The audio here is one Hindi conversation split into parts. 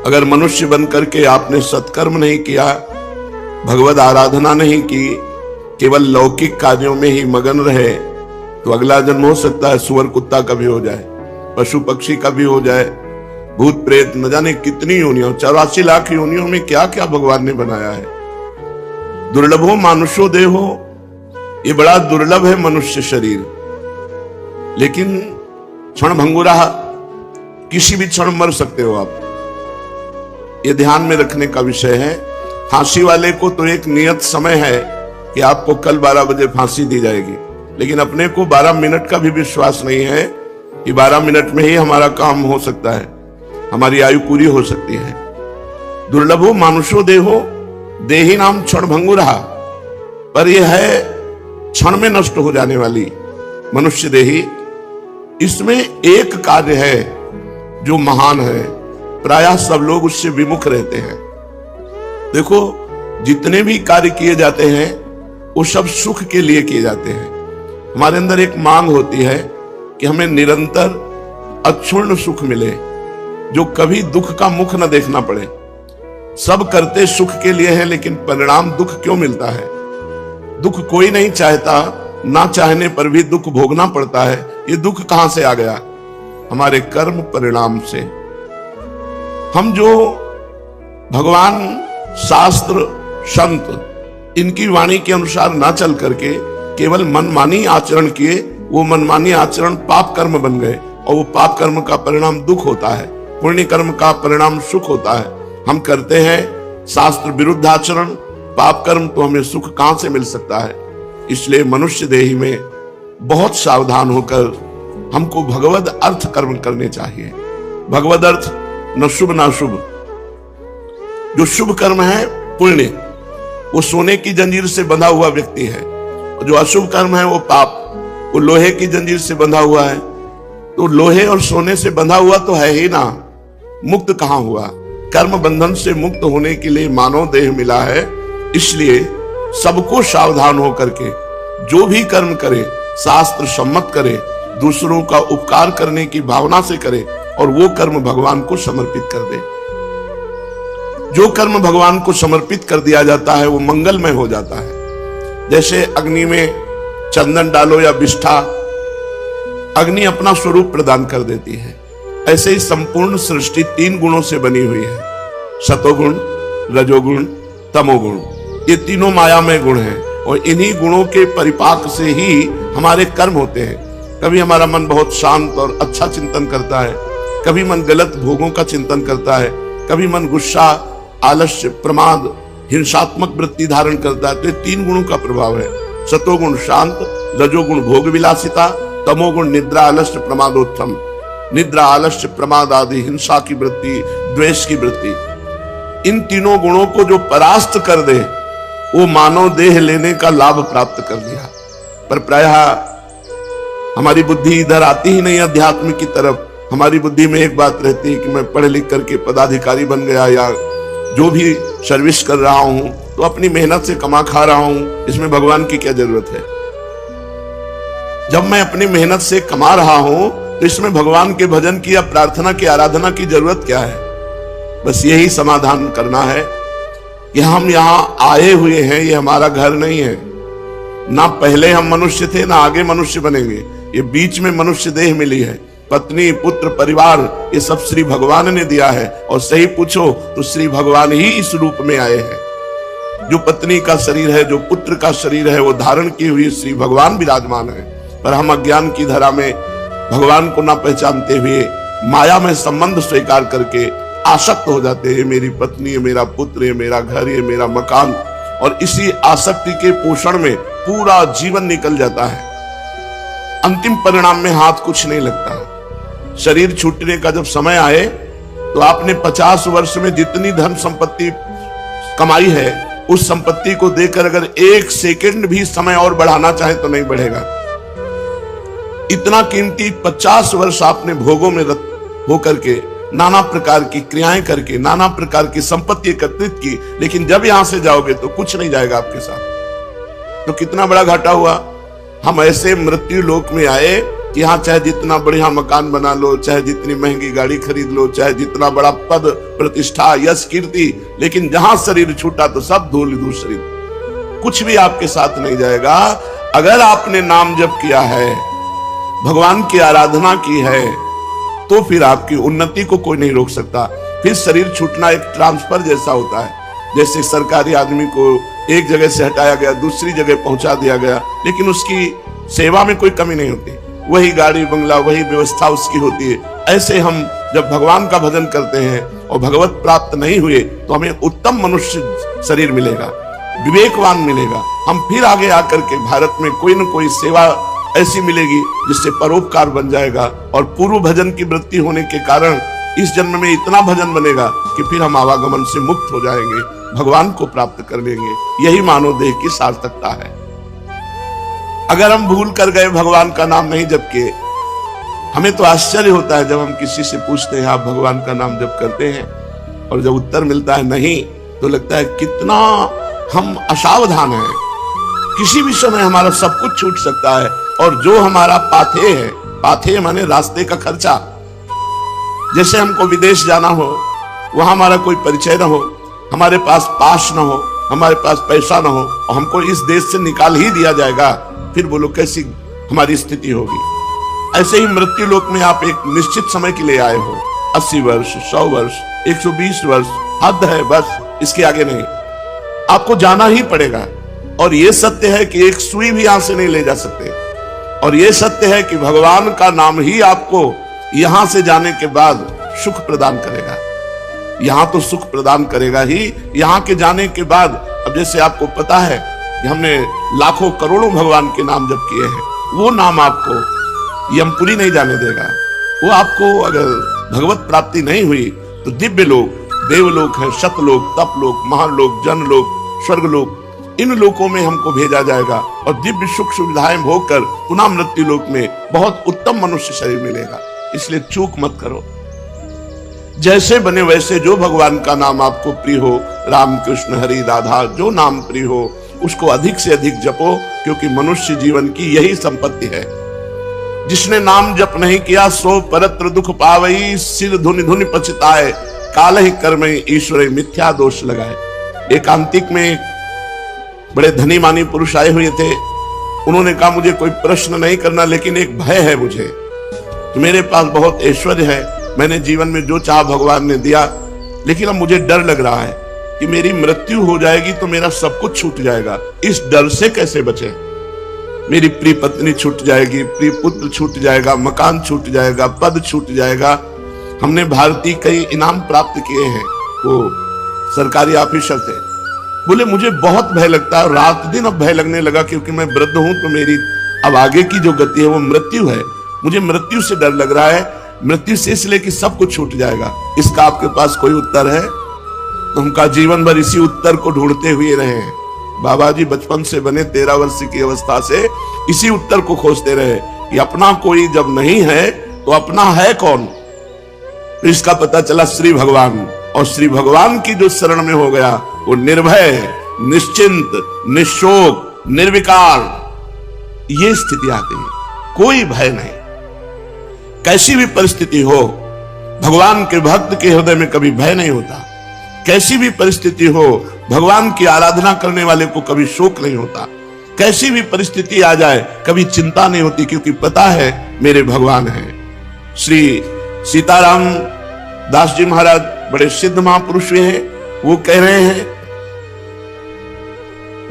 अगर मनुष्य बन करके आपने सत्कर्म नहीं किया, भगवद आराधना नहीं की, केवल लौकिक कार्यों में ही मगन रहे, तो अगला जन्म हो सकता है सुअर कुत्ता का भी हो जाए, पशु पक्षी का भी हो जाए, भूत प्रेत, न जाने कितनी योनियों, 84 लाख योनियों में क्या क्या भगवान ने बनाया है। दुर्लभो मानुषो देहो, ये बड़ा दुर्लभ है मनुष्य शरीर, लेकिन क्षण भंगुरा, किसी भी क्षण मर सकते हो आप, ये ध्यान में रखने का विषय है। फांसी वाले को तो एक नियत समय है कि आपको कल 12 बजे फांसी दी जाएगी, लेकिन अपने को 12 मिनट का भी विश्वास नहीं है कि 12 मिनट में ही हमारा काम हो सकता है, हमारी आयु पूरी हो सकती है। दुर्लभो मानुषो देहो, देही नाम क्षण भंगुरा, पर यह है क्षण में नष्ट हो जाने वाली मनुष्य देही। इसमें एक कार्य है जो महान है, प्रायः सब लोग उससे विमुख रहते हैं। देखो, जितने भी कार्य किए जाते हैं वो सब सुख के लिए किए जाते हैं। हमारे अंदर एक मांग होती है कि हमें निरंतर अक्षुण्ण सुख मिले, जो कभी दुख का मुख न देखना पड़े। सब करते सुख के लिए है, लेकिन परिणाम दुख क्यों मिलता है? दुख कोई नहीं चाहता, ना चाहने पर भी दुख भोगना पड़ता है। ये दुख कहां से आ गया? हमारे कर्म परिणाम से। हम जो भगवान, शास्त्र, संत, इनकी वाणी के अनुसार ना चल करके केवल मनमानी आचरण किए, वो मनमानी आचरण पाप कर्म बन गए, और वो पाप कर्म का परिणाम दुख होता है, पुण्य कर्म का परिणाम सुख होता है। हम करते हैं शास्त्र विरुद्ध आचरण, पाप कर्म, तो हमें सुख कहां से मिल सकता है? इसलिए मनुष्य देही में बहुत सावधान होकर हमको भगवद अर्थ कर्म करने चाहिए। भगवद अर्थ न शुभ ना शुभ। जो शुभ कर्म है पुण्य, वो सोने की जंजीर से बंधा हुआ व्यक्ति है, और जो अशुभ कर्म है वो पाप, वो लोहे की जंजीर से बंधा हुआ है। तो लोहे और सोने से बंधा हुआ तो है ही ना, मुक्त कहां हुआ? कर्म बंधन से मुक्त होने के लिए मानव देह मिला है। इसलिए सबको सावधान होकर के जो भी कर्म करे, शास्त्र सम्मत करे, दूसरों का उपकार करने की भावना से करे, और वो कर्म भगवान को समर्पित कर दे। जो कर्म भगवान को समर्पित कर दिया जाता है वो मंगलमय हो जाता है। जैसे अग्नि में चंदन डालो या विष्ठा, अग्नि अपना स्वरूप प्रदान कर देती है। ऐसे ही संपूर्ण सृष्टि 3 गुणों से बनी हुई है, सतोगुण, रजोगुण, तमोगुण। ये तीनों मायामय गुण हैं, और इन्हीं गुणों के परिपाक से ही हमारे कर्म होते हैं। कभी हमारा मन बहुत शांत और अच्छा चिंतन करता है, कभी मन गलत भोगों का चिंतन करता है, कभी मन गुस्सा, आलस्य, प्रमाद, हिंसात्मक वृत्ति धारण करता है। तो 3 गुणों का प्रभाव है। सतोगुण शांत, रजोगुण भोग विलासिता, तमोगुण निद्रा, आलस्य, प्रमादोत्थम। निद्रा, आलस्य, प्रमाद आदि हिंसा की वृत्ति, द्वेष की वृत्ति, इन तीनों गुणों को जो परास्त कर दे, वो मानव देह लेने का लाभ प्राप्त कर लिया। पर प्रायः हमारी बुद्धि इधर आती ही नहीं अध्यात्म की तरफ। हमारी बुद्धि में एक बात रहती है कि मैं पढ़ लिख करके पदाधिकारी बन गया, या जो भी सर्विस कर रहा हूं तो अपनी मेहनत से कमा खा रहा हूं, इसमें भगवान की क्या जरूरत है? जब मैं अपनी मेहनत से कमा रहा हूं तो इसमें भगवान के भजन की या प्रार्थना की, आराधना की जरूरत क्या है? बस यही समाधान करना है कि हम यहाँ आए हुए हैं, ये हमारा घर नहीं है। ना पहले हम मनुष्य थे, ना आगे मनुष्य बनेंगे। ये बीच में मनुष्य देह मिली है। पत्नी, पुत्र, परिवार, ये सब श्री भगवान ने दिया है। और सही पूछो तो श्री भगवान ही इस रूप में आए हैं। जो पत्नी का शरीर है, जो पुत्र का शरीर है, वो धारण की हुई श्री भगवान विराजमान है। पर हम अज्ञान की धरा में भगवान को ना पहचानते हुए माया में संबंध स्वीकार करके आसक्त हो जाते हैं। मेरी पत्नी है, मेरा पुत्र है, मेरा घर है, मेरा मकान, और इसी आसक्ति के पोषण में पूरा जीवन निकल जाता है। अंतिम परिणाम में हाथ कुछ नहीं लगता। शरीर छूटने का जब समय आए तो आपने 50 वर्ष में जितनी धन संपत्ति कमाई है, उस संपत्ति को देकर अगर 1 सेकंड भी समय और बढ़ाना चाहे तो नहीं बढ़ेगा। इतना कीमती 50 वर्ष आपने भोगों में रत होकर के, नाना प्रकार की क्रियाएं करके, नाना प्रकार की संपत्ति एकत्रित की, लेकिन जब यहां से जाओगे तो कुछ नहीं जाएगा आपके साथ। तो कितना बड़ा घाटा हुआ। हम ऐसे मृत्यु लोक में आए कि यहाँ चाहे जितना बढ़िया मकान बना लो, चाहे जितनी महंगी गाड़ी खरीद लो, चाहे जितना बड़ा पद प्रतिष्ठा यश कीर्ति, लेकिन जहां शरीर छूटा तो सब धूल धूसरित, कुछ भी आपके साथ नहीं जाएगा। अगर आपने नाम जप किया है, भगवान की आराधना की है, तो फिर आपकी उन्नति को कोई नहीं रोक सकता। फिर शरीर छूटना एक ट्रांसफर जैसा होता है, जैसे सरकारी आदमी को एक जगह से हटाया गया, दूसरी जगह पहुंचा दिया गया, लेकिन उसकी सेवा में कोई कमी नहीं होती, वही गाड़ी बंगला वही व्यवस्था उसकी होती है। ऐसे हम जब भगवान का भजन करते हैं और भगवत प्राप्त नहीं हुए तो हमें उत्तम मनुष्य शरीर मिलेगा, विवेकवान मिलेगा। हम फिर आगे आकर के भारत में कोई न कोई सेवा ऐसी मिलेगी जिससे परोपकार बन जाएगा, और पूर्व भजन की वृत्ति होने के कारण इस जन्म में इतना भजन बनेगा कि फिर हम आवागमन से मुक्त हो जाएंगे, भगवान को प्राप्त कर लेंगे। यही मानव देह की सार्थकता है। अगर हम भूल कर गए, भगवान का नाम नहीं जप किए, हमें तो आश्चर्य होता है जब हम किसी से पूछते हैं आप भगवान का नाम जप करते हैं, और जब उत्तर मिलता है नहीं, तो लगता है कितना हम असावधान हैं। किसी भी समय हमारा सब कुछ छूट सकता है, और जो हमारा पाथे है, पाथे माने रास्ते का खर्चा, जैसे हमको विदेश जाना हो, वहां हमारा कोई परिचय ना हो, हमारे पास पास ना हो, हमारे पास पैसा ना हो, और हमको इस देश से निकाल ही दिया जाएगा, फिर बोलो कैसी हमारी स्थिति होगी। ऐसे ही मृत्यु लोक में आप एक निश्चित समय के लिए आए हो, 80 वर्ष, 100 वर्ष, 120 वर्ष, हद है बस, इसके आगे नहीं। आपको जाना ही पड़ेगा, और यह सत्य है कि एक सुई भी यहां से नहीं ले जा सकते, और यह सत्य है कि भगवान का नाम ही आपको यहां से जाने के बाद सुख प्रदान करेगा। यहां तो सुख प्रदान करेगा ही, यहां के जाने के बाद, अब जैसे आपको पता है कि हमने लाखों करोड़ों भगवान के नाम जप किए हैं, वो नाम आपको यमपुरी नहीं जाने देगा। वो आपको अगर भगवत प्राप्ति नहीं हुई तो दिव्य लोक, देवलोक है, शतलोक, तपलोक, महालोक, जनलोक, स्वर्गलोक, इन लोकों में हमको भेजा जाएगा, और दिव्य सुख सुविधाएं भोग कर पुनः मृत्यु लोक में बहुत उत्तम मनुष्य शरीर मिलेगा। इसलिए चूक मत करो, जैसे बने वैसे, जो भगवान का नाम आपको प्रिय हो, राम कृष्ण हरि राधा, जो नाम प्रिय हो उसको अधिक से अधिक जपो, क्योंकि मनुष्य जीवन की यही संपत्ति है। जिसने नाम जप नहीं किया सो परत्र दुख पावई, सिर धुनि धुनि पछताए, काल ही कर्म ईश्वर मिथ्या दोष लगाए। एकांतिक में बड़े धनी मानी पुरुष आए हुए थे, उन्होंने कहा मुझे कोई प्रश्न नहीं करना, लेकिन एक भय है मुझे, तो मेरे पास बहुत ऐश्वर्य है, मैंने जीवन में जो चाहा भगवान ने दिया, लेकिन अब मुझे डर लग रहा है कि मेरी मृत्यु हो जाएगी तो मेरा सब कुछ छूट जाएगा। इस डर से कैसे बचे? मेरी प्रिय पत्नी छूट जाएगी, प्रिय पुत्र छूट जाएगा, मकान छूट जाएगा, पद छूट जाएगा। हमने भारतीय कई इनाम प्राप्त किए हैं, वो सरकारी ऑफिसर थे। बोले मुझे बहुत भय लगता है, रात दिन अब भय लगने लगा, क्योंकि मैं वृद्ध हूं, तो मेरी अब आगे की जो गति है वो मृत्यु है। मुझे मृत्यु से डर लग रहा है, मृत्यु से इसलिए कि सब कुछ छूट जाएगा। इसका आपके पास कोई उत्तर है? तो उनका जीवन भर इसी उत्तर को ढूंढते हुए रहे। बाबा जी बचपन से बने 13 वर्ष की अवस्था से इसी उत्तर को खोजते रहे कि अपना कोई जब नहीं है तो अपना है कौन? तो इसका पता चला श्री भगवान, और श्री भगवान की जो शरण में हो गया वो निर्भय, निश्चिंत, निशोक, निर्विकार, ये स्थिति आती है। कोई भय नहीं, कैसी भी परिस्थिति हो, भगवान के भक्त के हृदय में कभी भय नहीं होता। कैसी भी परिस्थिति हो, भगवान की आराधना करने वाले को कभी शोक नहीं होता। कैसी भी परिस्थिति आ जाए कभी चिंता नहीं होती, क्योंकि पता है मेरे भगवान हैं। श्री सीताराम दास जी महाराज बड़े सिद्ध महापुरुष हैं, वो कह रहे हैं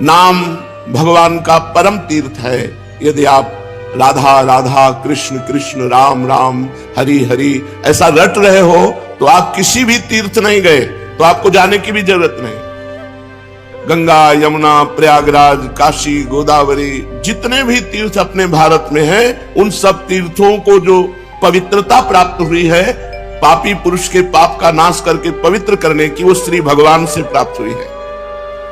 नाम भगवान का परम तीर्थ है। यदि आप राधा राधा, कृष्ण कृष्ण, राम राम, हरि हरि ऐसा रट रहे हो तो आप किसी भी तीर्थ नहीं गए, तो आपको जाने की भी जरूरत नहीं। गंगा, यमुना, प्रयागराज, काशी, गोदावरी, जितने भी तीर्थ अपने भारत में हैं, उन सब तीर्थों को जो पवित्रता प्राप्त हुई है, पापी पुरुष के पाप का नाश करके पवित्र करने की, वो श्री भगवान से प्राप्त हुई है।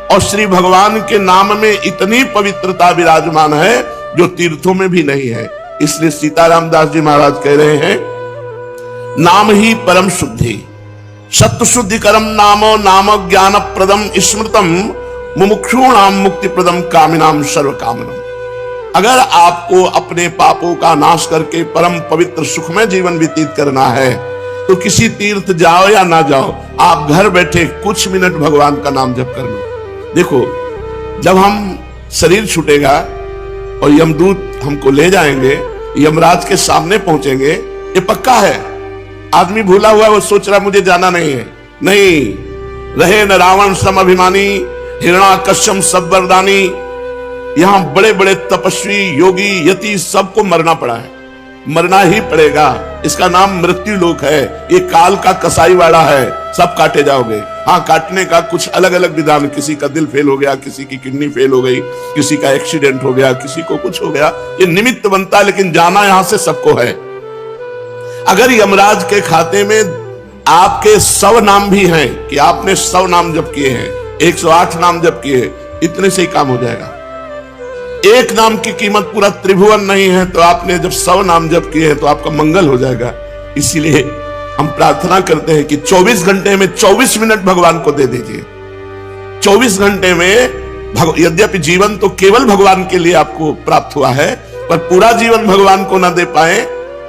और श्री भगवान के नाम में इतनी पवित्रता विराजमान है जो तीर्थों में भी नहीं है। इसलिए सीताराम दास जी महाराज कह रहे हैं नाम ही परम शुद्धि, सत्य शुद्धि करम नामो, नाम ज्ञान प्रदम स्मृतम, मुमुक्षूणाम मुक्ति प्रदम, कामिनाम सर्व कामनम। अगर आपको अपने पापों का नाश करके परम पवित्र सुखमय जीवन व्यतीत करना है तो किसी तीर्थ जाओ या ना जाओ, आप घर बैठे कुछ मिनट भगवान का नाम जप कर लो। देखो, जब हम शरीर छूटेगा और यमदूत हमको ले जाएंगे, यमराज के सामने पहुंचेंगे, ये पक्का है। आदमी भूला हुआ, वो सोच रहा मुझे जाना नहीं है। नहीं, रहे न रावण सम अभिमानी, हिरण्याकश्यप सब वरदानी। यहां बड़े बड़े तपस्वी, योगी, यति सबको मरना पड़ा है, मरना ही पड़ेगा। इसका नाम मृत्यु लोक है। ये काल का कसाई वाला है, सब काटे जाओगे। हाँ, काटने का कुछ अलग अलग विधान, किसी का दिल फेल हो गया, किसी की किडनी फेल हो गई, किसी का एक्सीडेंट हो गया, किसी को कुछ हो गया, ये निमित्त बनता है, लेकिन जाना यहां से सबको है। अगर यमराज के खाते में आपके 100 नाम भी हैं कि आपने 100 नाम जप किए हैं, 108 नाम जप किए, इतने से ही काम हो जाएगा। एक नाम की कीमत पूरा त्रिभुवन नहीं है, तो आपने जब 100 नाम जप किए हैं तो आपका मंगल हो जाएगा। इसीलिए हम प्रार्थना करते हैं कि 24 घंटे में 24 मिनट भगवान को दे दीजिए। 24 घंटे में यद्यपि जीवन तो केवल भगवान के लिए आपको प्राप्त हुआ है, पर पूरा जीवन भगवान को ना दे पाए,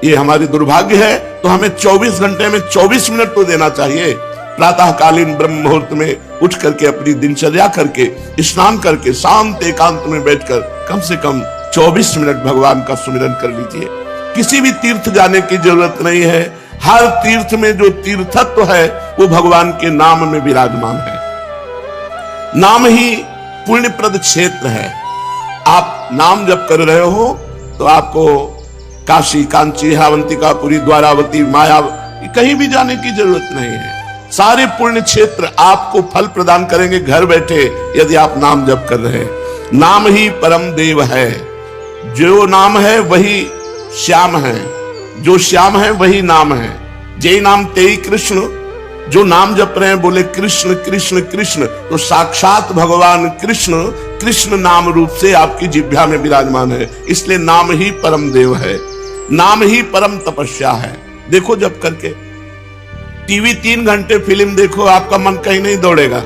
ये हमारी दुर्भाग्य है। तो हमें 24 घंटे में 24 मिनट तो देना चाहिए। प्रातःकालीन ब्रह्म मुहूर्त में उठ करके अपनी दिनचर्या करके, स्नान करके, शांत एकांत में बैठकर कम से कम 24 मिनट भगवान का सुमिरन कर लीजिए। किसी भी तीर्थ जाने की जरूरत नहीं है। हर तीर्थ में जो तीर्थत्व है वो भगवान के नाम में विराजमान है। नाम ही पुण्यप्रद क्षेत्र है। आप नाम जप कर रहे हो तो आपको काशी, कांची, अवंतिका, पुरी, द्वारावती, माया कहीं भी जाने की जरूरत नहीं है। सारे पुण्य क्षेत्र आपको फल प्रदान करेंगे घर बैठे, यदि आप नाम जप कर रहे हैं। नाम ही परम देव है। जो नाम है वही श्याम है, जो श्याम है वही नाम है। जय नाम तेई कृष्ण। जो नाम जप रहे हैं बोले कृष्ण कृष्ण कृष्ण, तो साक्षात भगवान कृष्ण कृष्ण नाम रूप से आपकी जिह्वा में विराजमान है। इसलिए नाम ही परम देव है, नाम ही परम तपस्या है। देखो जप करके, टीवी 3 घंटे फिल्म देखो, आपका मन कहीं नहीं दौड़ेगा,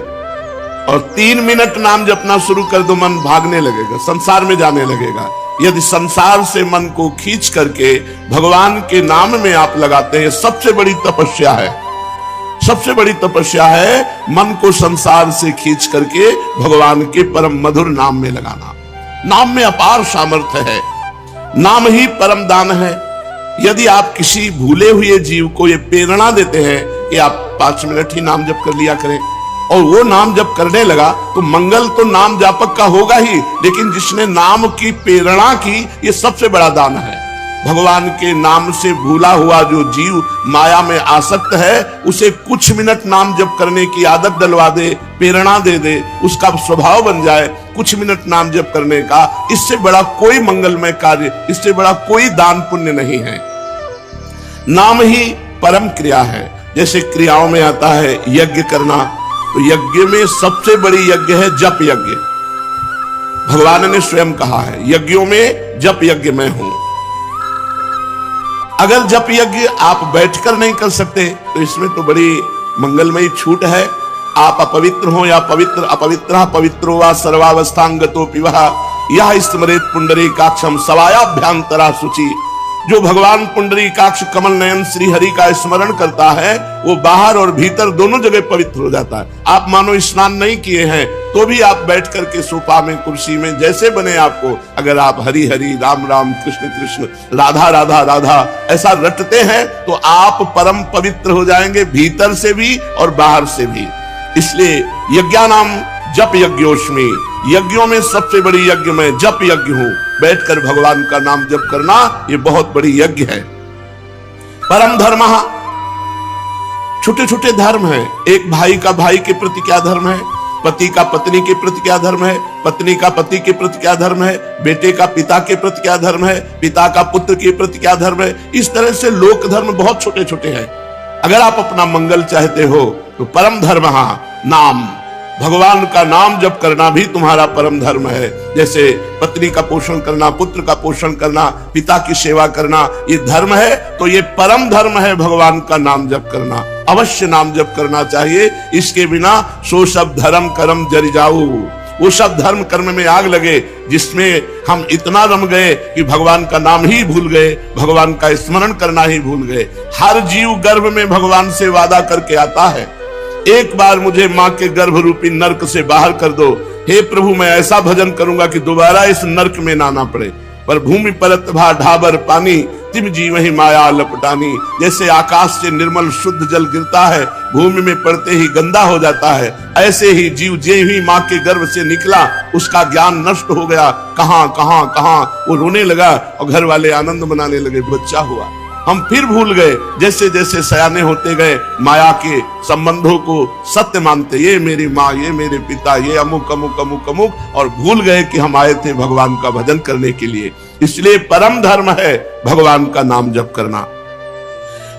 और 3 मिनट नाम जपना शुरू कर दो, मन भागने लगेगा, संसार में जाने लगेगा। यदि संसार से मन को खींच करके भगवान के नाम में आप लगाते हैं, सबसे बड़ी तपस्या है। सबसे बड़ी तपस्या है मन को संसार से खींच करके भगवान के परम मधुर नाम में लगाना। नाम में अपार सामर्थ्य है। नाम ही परम दान है। यदि आप किसी भूले हुए जीव को ये प्रेरणा देते हैं कि आप 5 मिनट ही नाम जप कर लिया करें, और वो नाम जप करने लगा, तो मंगल तो नाम जापक का होगा ही, लेकिन जिसने नाम की प्रेरणा की, ये सबसे बड़ा दान है। भगवान के नाम से भूला हुआ जो जीव माया में आसक्त है, उसे कुछ मिनट नाम जप करने की आदत डलवा दे, प्रेरणा दे दे, उसका स्वभाव बन जाए कुछ मिनट नाम जप करने का। इससे बड़ा कोई मंगलमय कार्य, इससे बड़ा कोई दान पुण्य नहीं है। नाम ही परम क्रिया है। जैसे क्रियाओं में आता है यज्ञ करना, तो यज्ञ में सबसे बड़ी यज्ञ है जप यज्ञ। भगवान ने स्वयं कहा है, यज्ञों में जप यज्ञ मैं हूं। अगर जप यज्ञ आप बैठकर नहीं कर सकते, तो इसमें तो बड़ी मंगलमयी छूट है। आप अपवित्र हो या पवित्र, अपवित्र पवित्रो वा सर्वावस्थांगतो पिवः यह स्मरेत पुंडरीकाक्षम सवायाभ्यांतरा शुचि। जो भगवान पुंडरीकाक्ष कमल नयन श्री हरि का स्मरण करता है, वो बाहर और भीतर दोनों जगह पवित्र हो जाता है। आप मानो स्नान नहीं किए हैं तो भी आप बैठ करके सोफा में, कुर्सी में, जैसे बने आपको, अगर आप हरि हरि, राम राम, कृष्ण कृष्ण, राधा राधा राधा ऐसा रटते हैं, तो आप परम पवित्र हो जाएंगे, भीतर से भी और बाहर से भी। इसलिए यज्ञानाम जप यज्ञोस्मि, यज्ञों में सबसे बड़ी यज्ञ में जप यज्ञ हूं। बैठकर भगवान का नाम जप करना ये बहुत बड़ी यज्ञ है। परम धर्म, छोटे छोटे धर्म है। एक भाई का भाई के प्रति क्या धर्म है, पति का पत्नी के प्रति क्या धर्म है, पत्नी का पति के प्रति क्या धर्म है, बेटे का पिता के प्रति क्या धर्म है, पिता का पुत्र के प्रति क्या धर्म है। इस तरह से लोक धर्म बहुत छोटे छोटे हैं। अगर आप अपना मंगल चाहते हो तो परम धर्म नाम, भगवान का नाम जप करना भी तुम्हारा परम धर्म है। जैसे पत्नी का पोषण करना, पुत्र का पोषण करना, पिता की सेवा करना, ये धर्म है, तो ये परम धर्म है भगवान का नाम जप करना। अवश्य नाम जप करना चाहिए, इसके बिना सो सब धर्म कर्म जरि जाऊ। वो सब धर्म कर्म में आग लगे जिसमें हम इतना रम गए कि भगवान का नाम ही भूल गए, भगवान का स्मरण करना ही भूल गए। हर जीव गर्भ में भगवान से वादा करके आता है, एक बार मुझे मां के गर्भ रूपी नरक से बाहर कर दो, हे प्रभु मैं ऐसा भजन करूंगा कि दोबारा इस नरक में ना आना पड़े। पर भूमि परत भा ढाबर पानी, तिम जीव ही माया लपटानी। जैसे आकाश से निर्मल शुद्ध जल गिरता है, भूमि में पड़ते ही गंदा हो जाता है, ऐसे ही जीव जे ही माँ के गर्भ से निकला उसका ज्ञान नष्ट हो गया। कहां कहां कहां वो रोने लगा और घर वाले आनंद मनाने लगे, बच्चा हुआ। हम फिर भूल गए, जैसे जैसे सयाने होते गए माया के संबंधों को सत्य मानते, ये मेरी माँ, ये मेरे पिता, ये अमुक अमुक अमुक अमुक, और भूल गए कि हम आए थे भगवान का भजन करने के लिए। इसलिए परम धर्म है भगवान का नाम जप करना,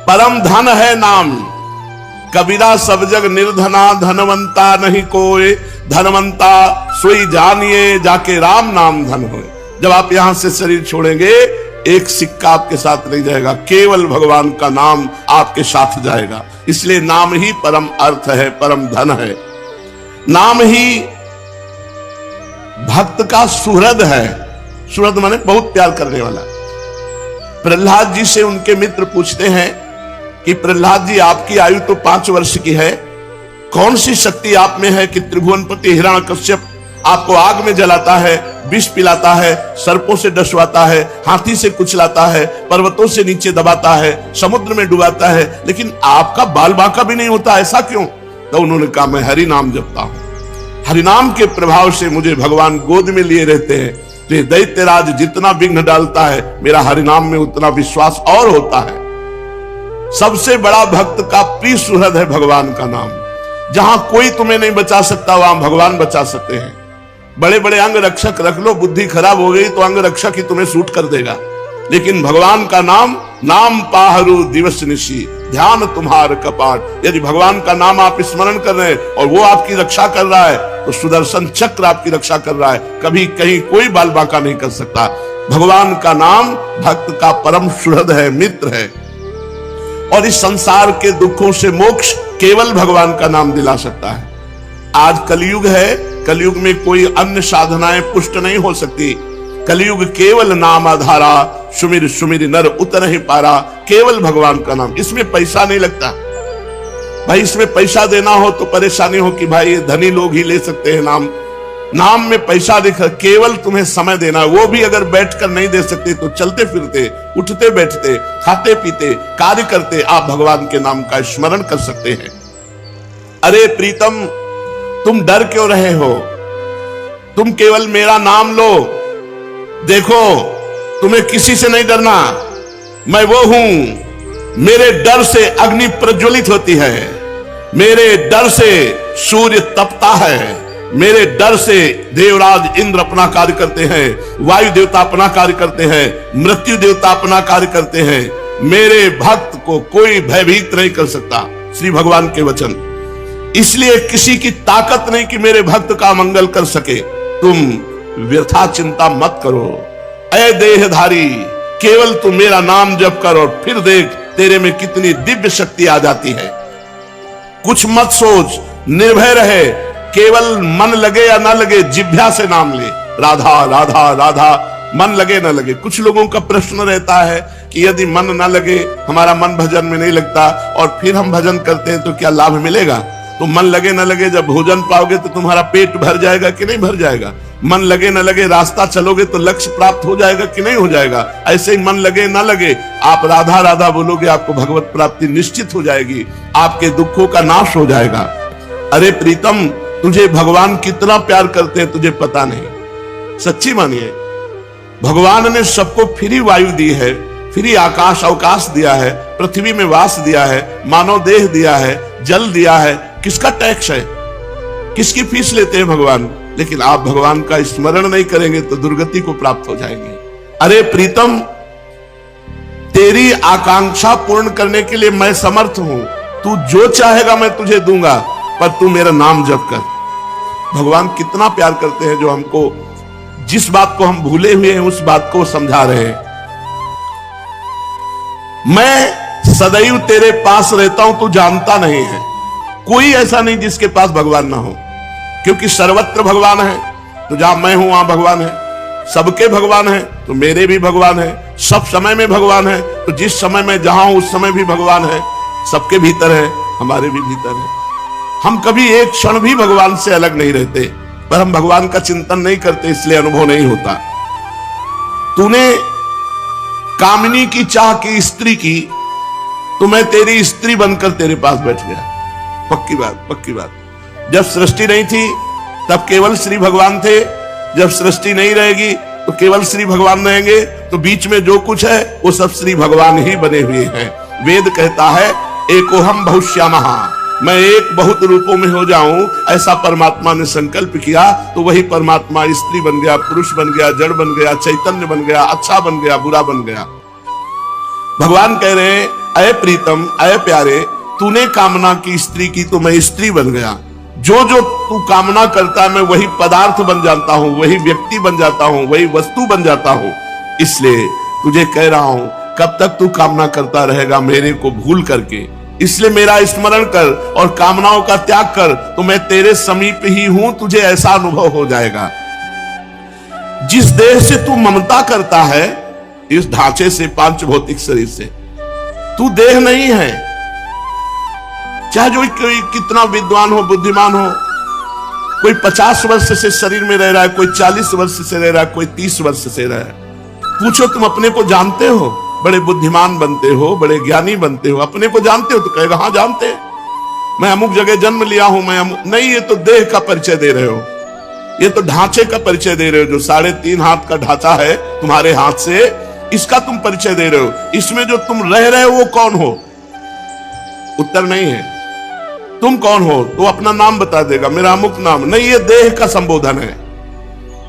परम धन है नाम। कबीरा सब जग निर्धना, धनवंता नहीं कोई, धनवंता सोई जानिए जाके राम नाम धन होए। जब आप यहां से शरीर छोड़ेंगे एक सिक्का आपके साथ नहीं जाएगा, केवल भगवान का नाम आपके साथ जाएगा। इसलिए नाम ही परम अर्थ है, परम धन है। नाम ही भक्त का सुहृद है। सुहृद माने बहुत प्यार करने वाला। प्रहलाद जी से उनके मित्र पूछते हैं कि प्रहलाद जी आपकी आयु तो 5 वर्ष की है, कौन सी शक्ति आप में है कि त्रिभुवनपति हिरण्यकश्यप आपको आग में जलाता है, विष पिलाता है, सर्पों से डसवाता है, हाथी से कुचलाता है, पर्वतों से नीचे दबाता है, समुद्र में डुबाता है, लेकिन आपका बाल बांका भी नहीं होता, ऐसा क्यों? तो उन्होंने कहा मैं हरि नाम जपता हूं, हरिनाम के प्रभाव से मुझे भगवान गोद में लिए रहते हैं। तो ये दैत्यराज जितना विघ्न डालता है मेरा हरिनाम में उतना विश्वास और होता है। सबसे बड़ा भक्त का प्रिय सुहृद है भगवान का नाम। जहां कोई तुम्हें नहीं बचा सकता वहां भगवान बचा सकते हैं। बड़े बड़े अंग रक्षक रख लो, बुद्धि खराब हो गई तो अंग रक्षक ही तुम्हें सूट कर देगा, लेकिन भगवान का नाम, नाम पाहरू दिवस निशी, ध्यान तुम्हार कपाट। यदि भगवान का नाम आप स्मरण कर रहे हैं और वो आपकी रक्षा कर रहा है तो सुदर्शन चक्र आपकी रक्षा कर रहा है, कभी कहीं कोई बाल बांका नहीं कर सकता। भगवान का नाम भक्त का परम सुहृद है, मित्र है, और इस संसार के दुखों से मोक्ष केवल भगवान का नाम दिला सकता है। आज कलयुग है, कलयुग में कोई अन्य साधनाएं पुष्ट नहीं हो सकती। कलयुग केवल नाम आधारा, सुमिर सुमिर नर उतर ही पारा। केवल भगवान का नाम, इसमें पैसा नहीं लगता भाई। इसमें पैसा देना हो तो परेशानी हो कि भाई धनी लोग ही ले सकते हैं नाम। नाम में पैसा दिखा, केवल तुम्हें समय देना, वो भी अगर बैठकर नहीं दे सकते तो चलते फिरते, उठते बैठते, खाते पीते, कार्य करते आप भगवान के नाम का स्मरण कर सकते हैं। अरे प्रीतम तुम डर क्यों रहे हो? तुम केवल मेरा नाम लो, देखो तुम्हें किसी से नहीं डरना। मैं वो हूं, मेरे डर से अग्नि प्रज्वलित होती है, मेरे डर से सूर्य तपता है, मेरे डर से देवराज इंद्र अपना कार्य करते हैं, वायु देवता अपना कार्य करते हैं, मृत्यु देवता अपना कार्य करते हैं। मेरे भक्त को कोई भयभीत नहीं कर सकता, श्री भगवान के वचन। इसलिए किसी की ताकत नहीं कि मेरे भक्त का मंगल कर सके। तुम व्यर्था चिंता मत करो, ऐ देहधारी, केवल तुम मेरा नाम जप करो, फिर देख तेरे में कितनी दिव्य शक्ति आ जाती है। कुछ मत सोच, निर्भय रहे, केवल मन लगे या ना लगे जिह्वा से नाम ले, राधा राधा राधा, मन लगे ना लगे। कुछ लोगों का प्रश्न रहता है कि यदि मन ना लगे, हमारा मन भजन में नहीं लगता और फिर हम भजन करते हैं तो क्या लाभ मिलेगा? तो मन लगे ना लगे, जब भोजन पाओगे तो तुम्हारा पेट भर जाएगा कि नहीं भर जाएगा? मन लगे ना लगे, रास्ता चलोगे तो लक्ष्य प्राप्त हो जाएगा कि नहीं हो जाएगा? ऐसे ही मन लगे ना लगे, आप राधा राधा बोलोगे, आपको भगवत प्राप्ति निश्चित हो जाएगी, आपके दुखों का नाश हो जाएगा। अरे प्रीतम, तुझे भगवान कितना प्यार करते हैं तुझे पता नहीं। सच्ची मानिए, भगवान ने सबको फ्री वायु दी है, फ्री आकाश अवकाश दिया है, पृथ्वी में वास दिया है, मानव देह दिया है, जल दिया है। किसका टैक्स है? किसकी फीस लेते हैं भगवान? लेकिन आप भगवान का स्मरण नहीं करेंगे तो दुर्गति को प्राप्त हो जाएंगे। अरे प्रीतम, तेरी आकांक्षा पूर्ण करने के लिए मैं समर्थ हूं, तू जो चाहेगा मैं तुझे दूंगा, पर तू मेरा नाम जप कर। भगवान कितना प्यार करते हैं, जो हमको जिस बात को हम भूले हुए हैं उस बात को समझा रहे हैं। मैं सदैव तेरे पास रहता हूं, तू जानता नहीं है। कोई ऐसा नहीं जिसके पास भगवान ना हो, क्योंकि सर्वत्र भगवान है। तो जहां मैं हूं वहां भगवान है, सबके भगवान है तो मेरे भी भगवान है, सब समय में भगवान है तो जिस समय में जहां हूं उस समय भी भगवान है, सबके भीतर है, हमारे भी भीतर है। हम कभी एक क्षण भी भगवान से अलग नहीं रहते, पर हम भगवान का चिंतन नहीं करते, इसलिए अनुभव नहीं होता। तूने कामिनी की चाह की स्त्री की तो मैं तेरी स्त्री बनकर तेरे पास बैठ गया। पक्की बात, पक्की बात। जब सृष्टि नहीं थी तब केवल श्री भगवान थे, जब सृष्टि नहीं रहेगी तो केवल श्री भगवान रहेंगे, तो बीच में जो कुछ है वो सब श्री भगवान ही बने हुए हैं। वेद कहता है एकोहम बहुश्यामः, मैं एक बहुत रूपों में हो जाऊं, ऐसा परमात्मा ने संकल्प किया तो वही परमात्मा स्त्री बन गया, पुरुष बन गया, जड़ बन गया, चैतन्य बन गया, अच्छा बन गया, बुरा बन गया। भगवान कह रहे हैं अय प्रीतम, अय प्यारे, तूने कामना की स्त्री की तो मैं स्त्री बन गया। जो जो तू कामना करता है मैं वही पदार्थ बन जाता हूं, वही व्यक्ति बन जाता हूं, वही वस्तु बन जाता हूं। इसलिए तुझे कह रहा हूं कब तक तू कामना करता रहेगा मेरे को भूल करके, इसलिए मेरा स्मरण कर और कामनाओं का त्याग कर, तो मैं तेरे समीप ही हूं, तुझे ऐसा अनुभव हो जाएगा। जिस देह से तू ममता करता है, इस ढांचे से, पांच भौतिक शरीर से, तू देह नहीं है। चाहे जो कोई कितना विद्वान हो, बुद्धिमान हो, कोई 50 वर्ष से शरीर में रह रहा है, कोई 40 वर्ष से रह रहा है, कोई 30 वर्ष से रह रहा है। पूछो तुम अपने को जानते हो? बड़े बुद्धिमान बनते हो, बड़े ज्ञानी बनते हो, अपने को जानते हो? तो कहेगा हाँ जानते हैं, मैं अमुक जगह जन्म लिया हूं, मैं नहीं, ये तो देह का परिचय दे रहे हो, ये तो ढांचे का परिचय दे रहे हो। जो 3.5 हाथ का ढांचा है तुम्हारे हाथ से, इसका तुम परिचय दे रहे हो। इसमें जो तुम रह रहे हो वो कौन हो? उत्तर नहीं है। तुम कौन हो? तो अपना नाम बता देगा, मेरा अमुक नाम। नहीं, ये देह का संबोधन है।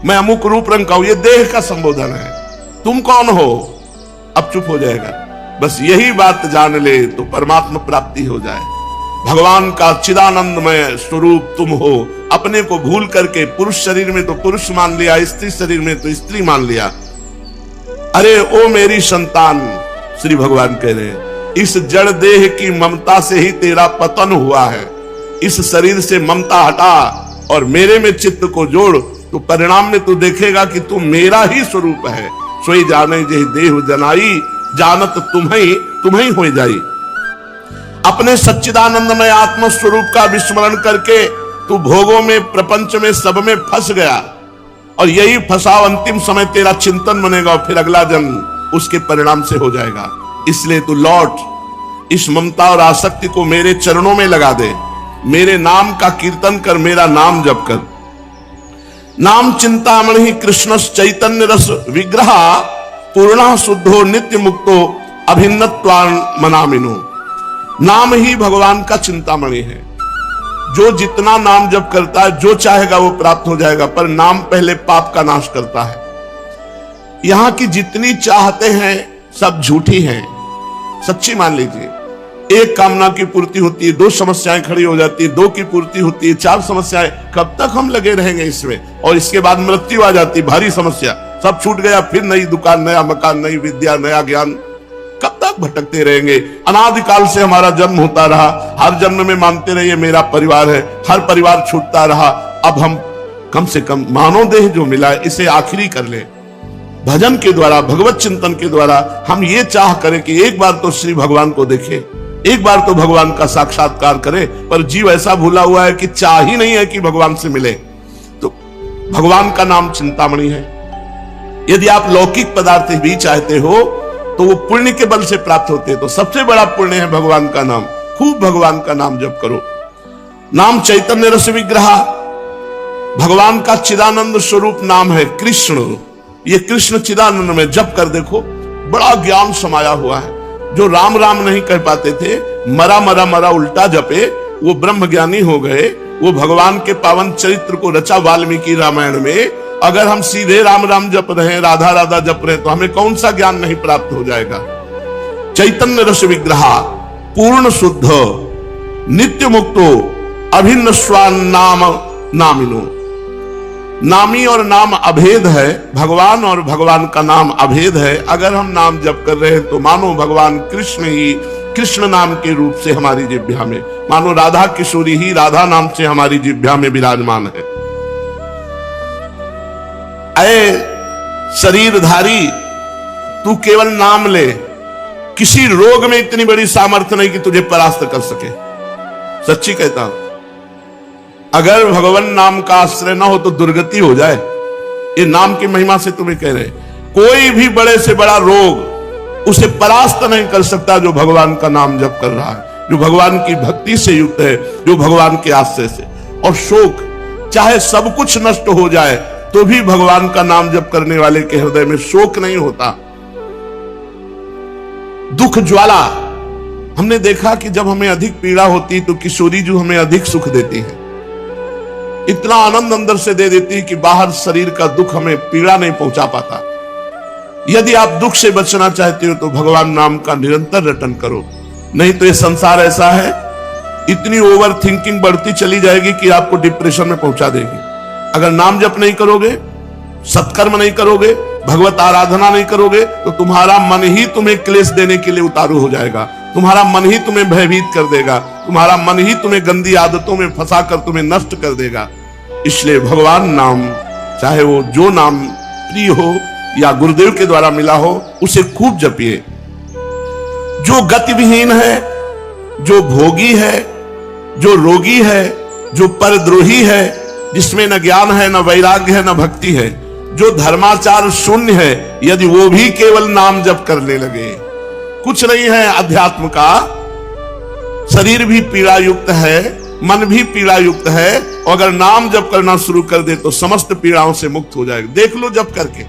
मैं अमुक रूप रंग का हूं, ये देह का संबोधन है। तुम कौन हो? अब चुप हो जाएगा। बस यही बात जान ले तो परमात्मा प्राप्ति हो जाए। भगवान का चिदानंदमय स्वरूप तुम हो। अपने को भूल करके पुरुष शरीर में तो पुरुष मान लिया, स्त्री शरीर में तो स्त्री मान लिया। अरे ओ मेरी संतान, श्री भगवान कह रहे हैं, इस जड़ देह की ममता से ही तेरा पतन हुआ है। इस शरीर से ममता हटा और मेरे में चित्त को जोड़, तो परिणाम में तू देखेगा कि तू मेरा ही स्वरूप है। सोई जाने जही देह जनाई, जानत तुम्हें हो जाई। अपने सच्चिदानंदमय आत्म स्वरूप का विस्मरण करके तू भोगों में, प्रपंच में, सब में फंस गया, और यही फंसाव अंतिम समय तेरा चिंतन बनेगा, और फिर अगला जन्म उसके परिणाम से हो जाएगा। इसलिए तू लौट, इस ममता और आसक्ति को मेरे चरणों में लगा दे, मेरे नाम का कीर्तन कर, मेरा नाम जप कर। नाम चिंतामणि कृष्ण चैतन्य रस विग्रह, पूर्ण शुद्धो नित्य मुक्तो अभिन्नत्वान मनामिनो। नाम ही भगवान का चिंतामणि है। जो जितना नाम जप करता है, जो चाहेगा वो प्राप्त हो जाएगा, पर नाम पहले पाप का नाश करता है। यहां की जितनी चाहते हैं सब झूठी हैं, सच्ची मान लीजिए। एक कामना की पूर्ति होती है, 2 समस्याएं खड़ी हो जाती है, 2 की पूर्ति होती है, 4 समस्याएं। कब तक हम लगे रहेंगे इसमें? और इसके बाद मृत्यु आ जाती, भारी समस्या, सब छूट गया, फिर नई दुकान, नया मकान, नई विद्या, नया ज्ञान। कब तक भटकते रहेंगे? अनादिकाल से हमारा जन्म होता रहा, हर जन्म में मानते रहिए मेरा परिवार है, हर परिवार छूटता रहा। अब हम कम से कम मानव देह जो मिला है इसे आखिरी कर ले। भजन के द्वारा, भगवत चिंतन के द्वारा हम ये चाह करें कि एक बार तो श्री भगवान को देखें, एक बार तो भगवान का साक्षात्कार करें। पर जीव ऐसा भूला हुआ है कि चाह ही नहीं है कि भगवान से मिले। तो भगवान का नाम चिंतामणि है। यदि आप लौकिक पदार्थ भी चाहते हो तो वो पुण्य के बल से प्राप्त होते हैं। तो सबसे बड़ा पुण्य है भगवान का नाम। खूब भगवान का नाम जप करो। नाम चैतन्य रस विग्रह, भगवान का चिदानंद स्वरूप नाम है कृष्ण। ये कृष्ण चिदानंद में जप कर देखो, बड़ा ज्ञान समाया हुआ है। जो राम राम नहीं कह पाते थे, मरा मरा मरा उल्टा जपे, वो ब्रह्म ज्ञानी हो गए। वो भगवान के पावन चरित्र को रचा वाल्मीकि रामायण में। अगर हम सीधे राम राम जप रहे हैं, राधा राधा जप रहे हैं, तो हमें कौन सा ज्ञान नहीं प्राप्त हो जाएगा? चैतन्य रस विग्रह, पूर्ण शुद्ध, नित्य मुक्तो अभिन्न स्वान नाम नामिनो। नामी और नाम अभेद है, भगवान और भगवान का नाम अभेद है। अगर हम नाम जप कर रहे हैं तो मानो भगवान कृष्ण ही कृष्ण नाम के रूप से हमारी जिह्वा में, मानो राधा किशोरी ही राधा नाम से हमारी जिह्वा में विराजमान है। अये शरीरधारी, तू केवल नाम ले, किसी रोग में इतनी बड़ी सामर्थ्य नहीं कि तुझे परास्त कर सके। सच्ची कहता हूं, अगर भगवान नाम का आश्रय ना हो तो दुर्गति हो जाए। ये नाम की महिमा से तुम्हें कह रहे हैं, कोई भी बड़े से बड़ा रोग उसे परास्त नहीं कर सकता जो भगवान का नाम जप कर रहा है, जो भगवान की भक्ति से युक्त है, जो भगवान के आश्रय से। और शोक, चाहे सब कुछ नष्ट हो जाए तो भी भगवान का नाम जप करने वाले के हृदय में शोक नहीं होता। दुख ज्वाला, हमने देखा कि जब हमें अधिक पीड़ा होती तो किशोरी जो हमें अधिक सुख देती है, इतना आनंद अंदर से दे देती है कि बाहर शरीर का दुख हमें पीड़ा नहीं पहुंचा पाता। यदि आप दुख से बचना चाहते हो तो भगवान नाम का निरंतर रटन करो, नहीं तो ये संसार ऐसा है, इतनी ओवर थिंकिंग बढ़ती चली जाएगी कि आपको डिप्रेशन में पहुंचा देगी। अगर नाम जप नहीं करोगे, सत्कर्म नहीं करोगे, भगवत आराधना नहीं करोगे तो तुम्हारा मन ही तुम्हें क्लेश देने के लिए उतारू हो जाएगा, तुम्हारा मन ही तुम्हें भयभीत कर देगा, तुम्हारा मन ही तुम्हें गंदी आदतों में फंसाकर तुम्हें नष्ट कर देगा। इसलिए भगवान नाम, चाहे वो जो नाम प्रिय हो या गुरुदेव के द्वारा मिला हो, उसे खूब जपिए। जो गतिविहीन है, जो भोगी है, जो रोगी है, जो परद्रोही है, जिसमें न ज्ञान है, न वैराग्य है, न भक्ति है, जो धर्माचार शून्य है, यदि वो भी केवल नाम जप करने लगे, कुछ नहीं है अध्यात्म का, शरीर भी पीड़ा युक्त है, मन भी पीड़ा युक्त है, और अगर नाम जप करना शुरू कर दे तो समस्त पीड़ाओं से मुक्त हो जाएगा। देख लो जप करके,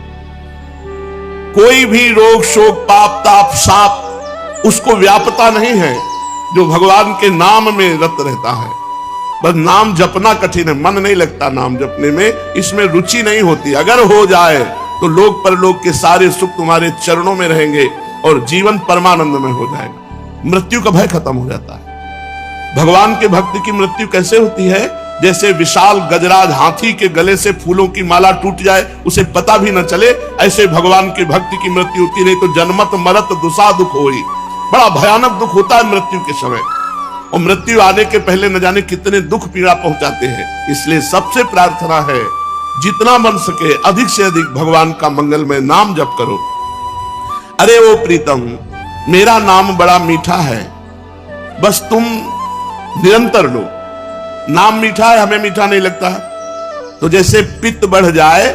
कोई भी रोग शोक पाप ताप साप उसको व्यापता नहीं है जो भगवान के नाम में रत रहता है। बस नाम जपना कठिन है, मन नहीं लगता नाम जपने में, इसमें रुचि नहीं होती। अगर हो जाए तो लोक परलोक के सारे सुख तुम्हारे चरणों में रहेंगे और जीवन परमानंद में हो जाएगा, मृत्यु का भय खत्म हो जाता है। भगवान के भक्त की मृत्यु कैसे होती है? जैसे विशाल गजराज हाथी के गले से फूलों की माला टूट जाए, उसे पता भी न चले, ऐसे भगवान के भक्त की मृत्यु होती। नहीं तो जन्मत मरत दुसा दुख होई, बड़ा भयानक दुख होता है मृत्यु के समय, और मृत्यु आने के पहले न जाने कितने दुख पीड़ा पहुंचाते हैं। इसलिए सबसे प्रार्थना है, जितना बन सके अधिक से अधिक भगवान का मंगलमय नाम जप करो। अरे वो प्रीतम, मेरा नाम बड़ा मीठा है, बस तुम निरंतर लो। नाम मीठा है, हमें मीठा नहीं लगता। तो जैसे पित्त बढ़ जाए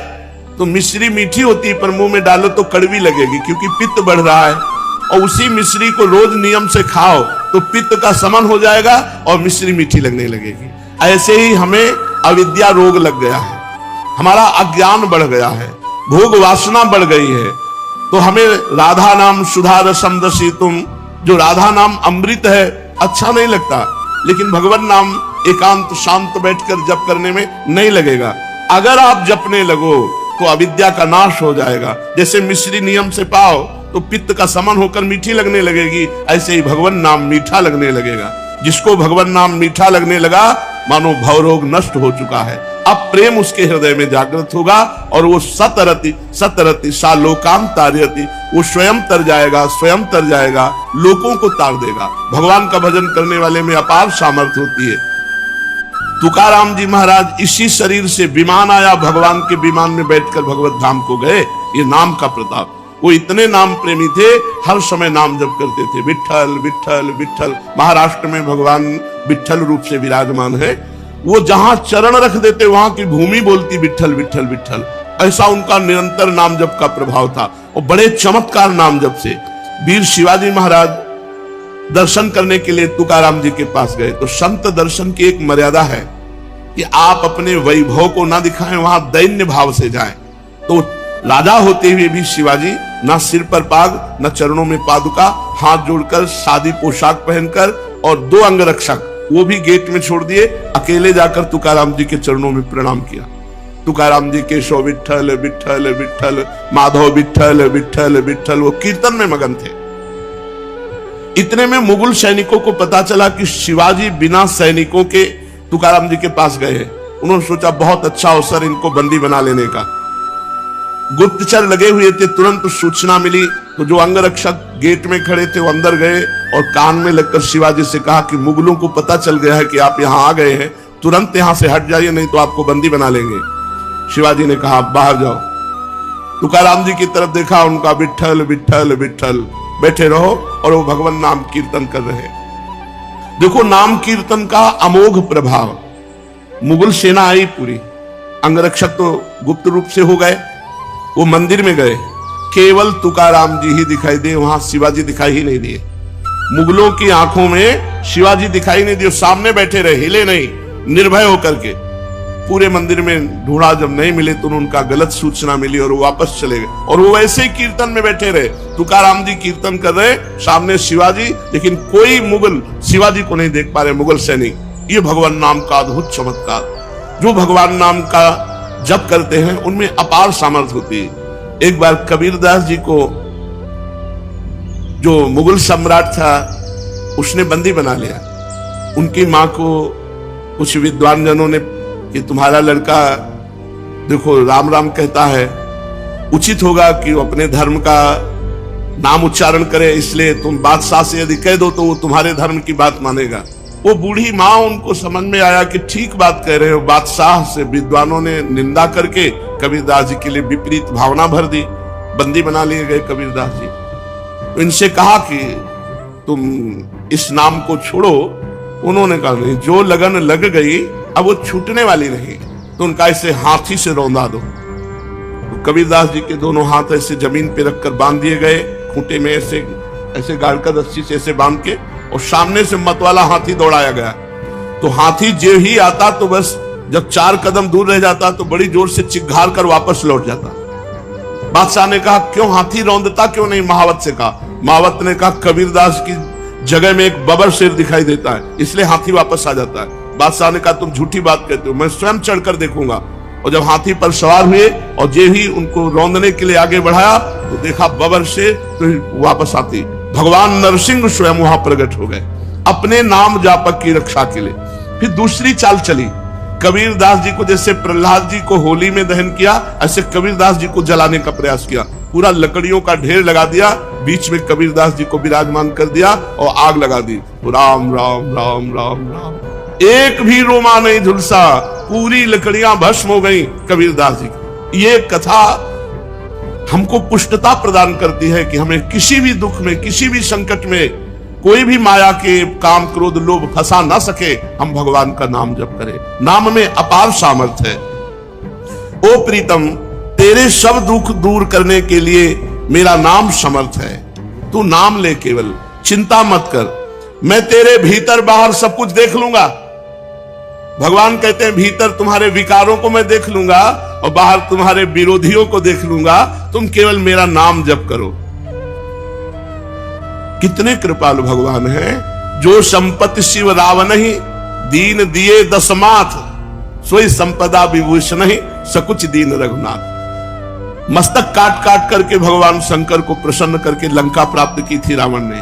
तो मिश्री मीठी होती है, पर मुंह में डालो तो कड़वी लगेगी क्योंकि पित्त बढ़ रहा है, और उसी मिश्री को रोज नियम से खाओ तो पित्त का शमन हो जाएगा और मिश्री मीठी लगने लगेगी। ऐसे ही हमें अविद्या रोग लग गया है, हमारा अज्ञान बढ़ गया है, भोग वासना बढ़ गई है, तो हमें राधा नाम सुधा रसम दसी तुम, जो राधा नाम अमृत है, अच्छा नहीं लगता, लेकिन भगवान नाम एकांत शांत बैठकर जप करने में नहीं लगेगा। अगर आप जपने लगो तो अविद्या का नाश हो जाएगा। जैसे मिश्री नियम से पाओ तो पित्त का समन होकर मीठी लगने लगेगी, ऐसे ही भगवान नाम मीठा लगने लगेगा। जिसको भगवान नाम मीठा लगने लगा, मानो भवरोग नष्ट हो चुका है। अब प्रेम उसके हृदय में जागृत होगा और वो सतरति सतरति सा लोकाम तारयति, वो स्वयं तर जाएगा, स्वयं तर जाएगा, लोगों को तार देगा। भगवान का भजन करने वाले में अपार सामर्थ्य होती है। तुकाराम जी महाराज इसी शरीर से विमान आया, भगवान के विमान में बैठकर भगवत धाम को गए। ये नाम का प्रताप। वो इतने नाम प्रेमी थे, हर समय नाम जप करते थे, विठ्ठल विठ्ठल विठ्ठल। महाराष्ट्र में भगवान विठ्ठल रूप से विराजमान है। वो जहां चरण रख देते वहां की भूमि बोलती विठ्ठल विठ्ठल विठ्ठल। ऐसा उनका निरंतर नाम जप का प्रभाव था, और बड़े चमत्कार नाम जप से। वीर शिवाजी महाराज दर्शन करने के लिए तुकाराम जी के पास गए, तो संत दर्शन की एक मर्यादा है कि आप अपने वैभव को ना दिखाएं, वहां दैन्य भाव से जाएं। तो राजा होते हुए भी शिवाजी ना सिर पर पाग, ना चरणों में पादुका, हाथ जोड़कर सादी पोशाक पहनकर, और 2 अंगरक्षक वो भी गेट में छोड़ दिए, अकेले जाकर तुकाराम जी के चरणों में प्रणाम किया। तुकाराम जी केशव विठ्ठल विठ्ठल विठ्ठल, माधव विठ्ठल विठ्ठल विठ्ठल, वो कीर्तन में मगन थे। इतने में मुगल सैनिकों को पता चला कि शिवाजी बिना सैनिकों के तुकाराम जी के पास गए हैं। उन्होंने सोचा बहुत अच्छा अवसर इनको बंदी बना लेने का। गुप्तचर लगे हुए थे, तुरंत सूचना मिली तो जो अंगरक्षक गेट में खड़े थे वो अंदर गए और कान में लगकर शिवाजी से कहा कि मुगलों को पता चल गया है कि आप यहाँ आ गए हैं, तुरंत यहाँ से हट जाइए, नहीं तो आपको बंदी बना लेंगे। शिवाजी ने कहा आप बाहर जाओ। तुकाराम जी की तरफ देखा, उनका विठ्ठल विठ्ठल विठ्ठल, बैठे रहो और वो भगवान नाम कीर्तन कर रहे हैं। देखो नाम कीर्तन का अमोघ प्रभाव। मुगल सेना आई पूरी, अंगरक्षक तो गुप्त रूप से हो गए, वो मंदिर में गए, केवल तुकाराम जी ही दिखाई दिए, वहां शिवाजी दिखाई ही नहीं दिए। मुगलों की आंखों में शिवाजी दिखाई नहीं दिए, सामने बैठे रहे, हिले नहीं, निर्भय होकर के। पूरे मंदिर में ढूंढा, जब नहीं मिले तो उनका गलत सूचना मिली और वो वापस चले गए। और वो वैसे ही कीर्तन में बैठे रहे, तुकाराम जी कीर्तन कर रहे, सामने शिवाजी, लेकिन कोई मुगल शिवाजी को नहीं देख पा रहे, मुगल सैनिक। ये भगवान नाम का अद्भुत चमत्कार। जो भगवान नाम का जप करते हैं उनमें अपार सामर्थ्य होती है। एक बार कबीरदास जी को जो मुगल सम्राट था उसने बंदी बना लिया। उनकी मां को कुछ विद्वान जनों ने कि तुम्हारा लड़का देखो राम राम कहता है, उचित होगा कि वो अपने धर्म का नाम उच्चारण करे, इसलिए तुम बादशाह से यदि कह दो तो वो तुम्हारे धर्म की बात मानेगा। वो बूढ़ी माँ, उनको समझ में आया कि ठीक बात कह रहे हो। बादशाह से विद्वानों ने निंदा करके कबीरदास जी के लिए विपरीत भावना भर दी, बंदी बना लिए गए कबीरदास जी। तो इनसे कहा कि तुम इस नाम को छोड़ो। उन्होंने कहा नहीं, जो लगन लग गई अब वो छूटने वाली नहीं, तो उनका इसे हाथी से रौंदा दो। तो कबीरदास जी के दोनों हाथ ऐसे जमीन पे रखकर बांध दिए गए, खूंटे में ऐसे ऐसे गाड़ कर रस्सी से ऐसे बांध के, और सामने से मतवाला हाथी दौड़ाया गया। तो हाथी जो ही आता तो बस जब 4 कदम दूर रह जाता तो बड़ी जोर से चिघार कर वापस लौट जाता। बादशाह ने कहा क्यों हाथी रौंदता क्यों नहीं? महावत से कहा। महावत ने कहा कबीरदास की जगह में एक बबर शेर दिखाई देता है, इसलिए हाथी वापस आ जाता है। बादशाह ने कहा तुम झूठी बात कहते हो, मैं स्वयं चढ़कर देखूंगा। और जब हाथी पर सवार हुए और जे ही उनको रौंदने के लिए आगे बढ़ाया तो देखा बबर शेर, तो वापस आती भगवान नरसिंह स्वयं वहां प्रकट हो गए अपने नाम जापक की रक्षा के लिए। फिर दूसरी चाल चली, कबीरदास जी को जैसे प्रहलाद जी को होली में दहन किया, ऐसे कबीरदास जी को जलाने का प्रयास किया। पूरा लकड़ियों का ढेर लगा दिया, बीच में कबीरदास जी को विराजमान कर दिया और आग लगा दी। राम राम राम राम राम, एक भी रोमा नहीं झुलसा, पूरी लकड़ियां भस्म हो गई कबीरदास जी की। ये कथा हमको पुष्टता प्रदान करती है कि हमें किसी भी दुख में, किसी भी संकट में कोई भी माया के काम क्रोध लोभ फंसा ना सके। हम भगवान का नाम जप करें, नाम में अपार सामर्थ्य है। ओ प्रीतम, तेरे सब दुख दूर करने के लिए मेरा नाम समर्थ है। तू नाम ले, केवल चिंता मत कर, मैं तेरे भीतर बाहर सब कुछ देख लूंगा। भगवान कहते हैं भीतर तुम्हारे विकारों को मैं देख लूंगा और बाहर तुम्हारे विरोधियों को देख लूंगा, तुम केवल मेरा नाम जप करो। कितने कृपालु भगवान हैं। जो संपत्ति शिव रावण ही दीन दिए दसमाथ, सोई संपदा विभूषण ही सकुच दीन रघुनाथ। मस्तक काट काट करके भगवान शंकर को प्रसन्न करके लंका प्राप्त की थी रावण ने।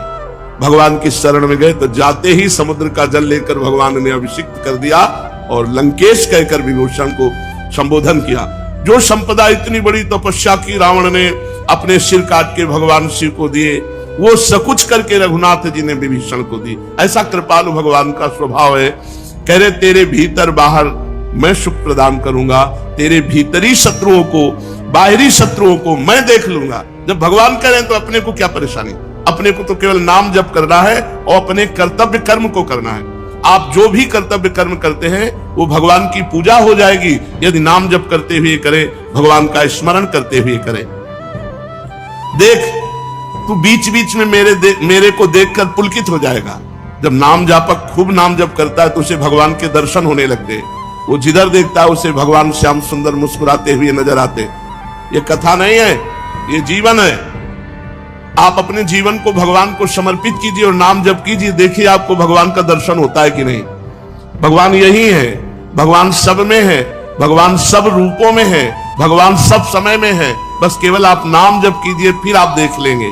भगवान की शरण में गए तो जाते ही समुद्र का जल लेकर भगवान ने अभिषिक्त कर दिया और लंकेश कहकर विभूषण को संबोधन किया। जो संपदा इतनी बड़ी तपस्या की रावण ने अपने सिर काट के भगवान शिव को दिए, वो सकुच करके रघुनाथ जी ने विभीषण को दी। ऐसा कृपालु भगवान का स्वभाव है। कह रहे तेरे भीतर बाहर मैं सुख प्रदान करूंगा, तेरे भीतरी शत्रुओं को, बाहरी शत्रुओं को मैं देख लूंगा। जब भगवान कह रहे हैं तो अपने को क्या परेशानी? अपने को तो केवल नाम जप करना है और अपने कर्तव्य कर्म को करना है। आप जो भी कर्तव्य कर्म करते हैं वो भगवान की पूजा हो जाएगी यदि नाम जप करते हुए करें, भगवान का स्मरण करते हुए करें। देख, तू बीच बीच में मेरे को देखकर पुलकित हो जाएगा। जब नाम जापक खूब नाम जप करता है तो उसे भगवान के दर्शन होने लगते। वो जिधर देखता है उसे भगवान श्याम सुंदर मुस्कुराते हुए नजर आते। ये कथा नहीं है, ये जीवन है। आप अपने जीवन को भगवान को समर्पित कीजिए और नाम जप कीजिए, देखिए आपको भगवान का दर्शन होता है कि नहीं। भगवान यही है, भगवान सब में है, भगवान सब रूपों में है, भगवान सब समय में है। बस केवल आप नाम जप कीजिए, फिर आप देख लेंगे।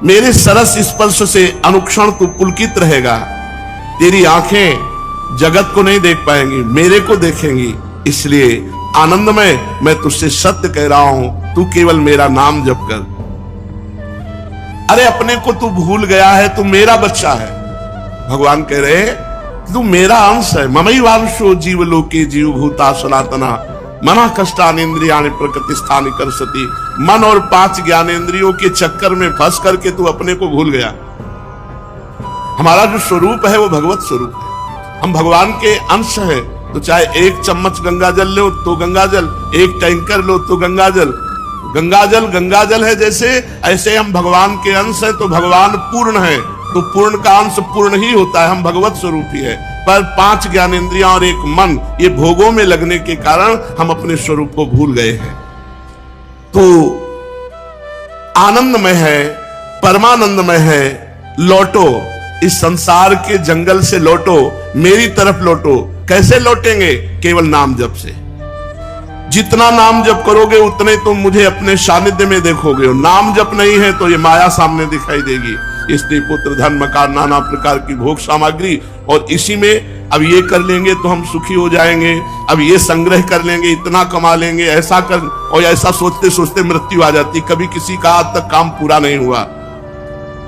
मेरे सरस स्पर्श से अनुक्षण तू पुलकित रहेगा। तेरी आंखें जगत को नहीं देख पाएंगी, मेरे को देखेंगी। इसलिए आनंदमय मैं तुझसे सत्य कह रहा हूं, तू केवल मेरा नाम जप कर। अरे अपने को तू भूल गया है, तू मेरा बच्चा है। भगवान कह रहे तू मेरा अंश है। ममई वांशो जीव लोके जीव भूता सनातना, मना कष्टानेन्द्रियाणि प्रकृतिस्थानि कर्षति। मन और 5 ज्ञानेंद्रियों के चक्कर में फंस करके तू अपने को भूल गया। हमारा जो स्वरूप है वो भगवत स्वरूप है, हम भगवान के अंश हैं। तो चाहे 1 चम्मच गंगा जल लो तो गंगा जल, 1 टैंकर लो तो गंगा जल, गंगा जल है जैसे, ऐसे हम भगवान के अंश हैं। तो भगवान पूर्ण है, तो पूर्ण का अंश पूर्ण ही होता है, हम भगवत स्वरूप ही है। पर 5 ज्ञानेंद्रियां और 1 मन, ये भोगों में लगने के कारण हम अपने स्वरूप को भूल गए हैं। तो आनंदमय है, परमानंदमय है। लौटो, इस संसार के जंगल से लौटो, मेरी तरफ लौटो। कैसे लौटेंगे? केवल नाम जप से। जितना नाम जप करोगे उतने तुम मुझे अपने सानिध्य में देखोगे। और नाम जप नहीं है तो ये माया सामने दिखाई देगी, स्त्री पुत्र धन मकान नाना प्रकार की भोग सामग्री, और इसी में अब ये कर लेंगे तो हम सुखी हो जाएंगे, अब ये संग्रह कर लेंगे, इतना कमा लेंगे, ऐसा कर, और ऐसा सोचते सोचते मृत्यु आ जाती। कभी किसी का आज तक काम पूरा नहीं हुआ।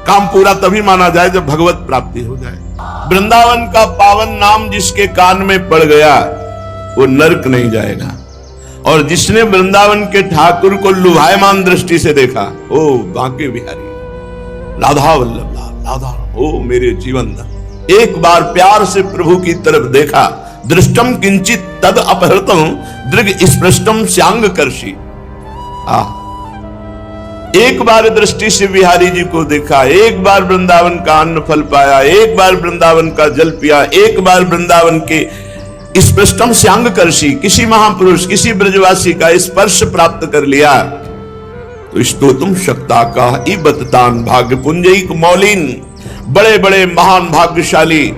काम पूरा तभी माना जाए जब भगवत प्राप्ति हो जाए। वृंदावन का पावन नाम जिसके कान में पड़ गया वो नरक नहीं जाएगा। और जिसने वृंदावन के ठाकुर को लुभायमान दृष्टि से देखा, ओ बांके बिहारी राधा वल्लभ राधा, ओ मेरे जीवन दा, एक बार प्यार से प्रभु की तरफ देखा, दृष्टम किंचित तद अपहृतम दृग स्पृष्टम श्यांग कर्षि। एक बार दृष्टि से बिहारी जी को देखा, एक बार वृंदावन का अन्न फल पाया, एक बार वृंदावन का जल पिया, एक बार वृंदावन के स्पृष्टम श्यांग कर्षि, किसी महापुरुष किसी ब्रजवासी का स्पर्श प्राप्त कर लिया तो स्तोतुम शक्ता का इबतान भाग्य पुंजैक मौलिन। बड़े बड़े महान भाग्यशाली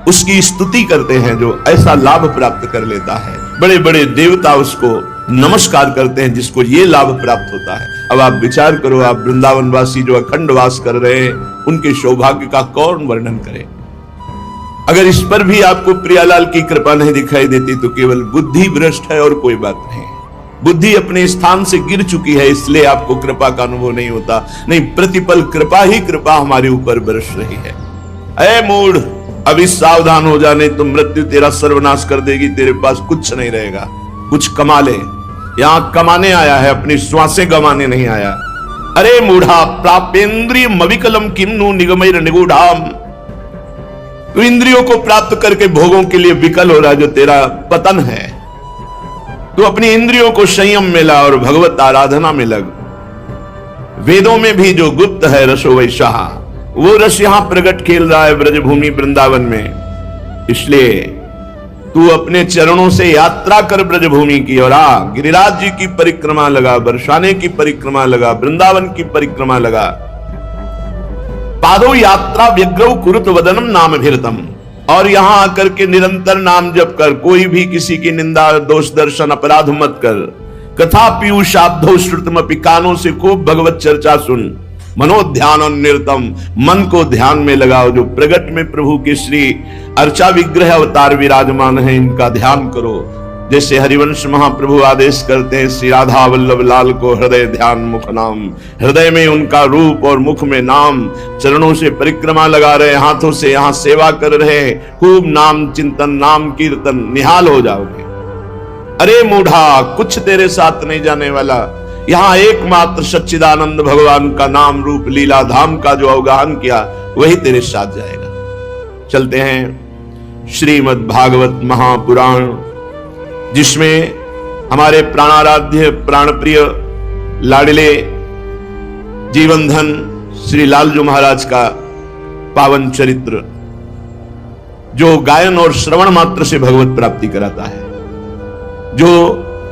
उसकी स्तुति करते हैं जो ऐसा लाभ प्राप्त कर लेता है। बड़े बड़े देवता उसको नमस्कार करते हैं जिसको ये लाभ प्राप्त होता है। अब आप विचार करो, आप वृंदावन वासी जो अखंड वास कर रहे हैं उनके सौभाग्य का कौन वर्णन करे। अगर इस पर भी आपको प्रियालाल की कृपा नहीं दिखाई देती तो केवल बुद्धि भ्रष्ट है और कोई बात नहीं। बुद्धि अपने स्थान से गिर चुकी है, इसलिए आपको कृपा का अनुभव नहीं होता। नहीं, प्रतिपल कृपा ही कृपा हमारे ऊपर बरस रही है। ऐ मूढ़, अभी सावधान हो जाने तो मृत्यु तेरा सर्वनाश कर देगी, तेरे पास कुछ नहीं रहेगा। कुछ कमा ले, यहां कमाने आया है, अपनी श्वासें गंवाने नहीं आया। अरे मूढ़ा, प्रापेंद्रिय मविकलम किन्नु निगमैर निगूढ़ाम। तू इंद्रियों को प्राप्त करके भोगों के लिए विकल हो रहा, जो तेरा पतन है। तू अपनी इंद्रियों को संयम में ला और भगवत आराधना में लग। वेदों में भी जो गुप्त है रसो वैसा, वो रस यहां प्रकट खेल रहा है ब्रजभूमि वृंदावन में। इसलिए तू अपने चरणों से यात्रा कर ब्रजभूमि की, और गिरिराज जी की परिक्रमा लगा, बरसाने की परिक्रमा लगा, वृंदावन की परिक्रमा लगा। पादो यात्रा व्यग्रव कुरुत वदनम नाम भीरतम। और यहां आकर के निरंतर नाम जप कर, कोई भी किसी की निंदा दोष दर्शन अपराध मत कर। कथा पीयूष शाब्दो श्रुतमपि, कानों से खूब भगवत चर्चा सुन। मनोध्यान निरतम, मन को ध्यान में लगाओ। जो प्रगट में प्रभु के श्री अर्चा विग्रह अवतार विराजमान है, इनका ध्यान करो। जैसे हरिवंश महाप्रभु आदेश करते हैं, श्री राधा वल्लभ लाल को हृदय ध्यान मुख नाम। हृदय में उनका रूप और मुख में नाम। चरणों से परिक्रमा लगा रहे, हाथों से यहां सेवा कर रहे, खूब नाम चिंतन नाम कीर्तन, निहाल हो जाओगे। अरे मूढ़ा, कुछ तेरे साथ नहीं जाने वाला। यहां एकमात्र सच्चिदानंद भगवान का नाम रूप लीला धाम का जो अवगाहन किया वही तेरे साथ जाएगा। चलते हैं श्रीमद् भागवत महापुराण, जिसमें हमारे प्राणाराध्य प्राणप्रिय लाडले जीवन धन श्री लालजू महाराज का पावन चरित्र, जो गायन और श्रवण मात्र से भगवत प्राप्ति कराता है। जो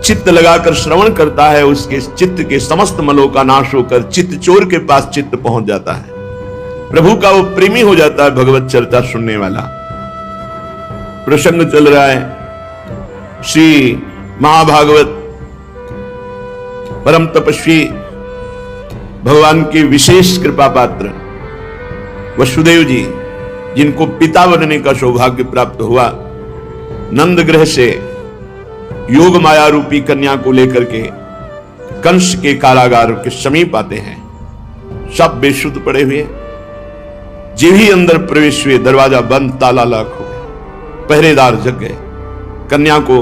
चित्त लगाकर श्रवण करता है उसके चित्त के समस्त मलों का नाश होकर चित्त चोर के पास चित्त पहुंच जाता है। प्रभु का वो प्रेमी हो जाता है भगवत चर्चा सुनने वाला। प्रसंग चल रहा है श्री महाभागवत परम तपस्वी भगवान के विशेष कृपा पात्र वसुदेव जी, जिनको पिता बनने का सौभाग्य प्राप्त हुआ, नंद ग्रह से योग माया रूपी कन्या को लेकर के कंस के कारागार के समीप आते हैं। सब बेशुद्ध पड़े हुए, जे ही अंदर प्रवेश हुए दरवाजा बंद, ताला लॉक हो गया, पहरेदार जग गए। कन्या को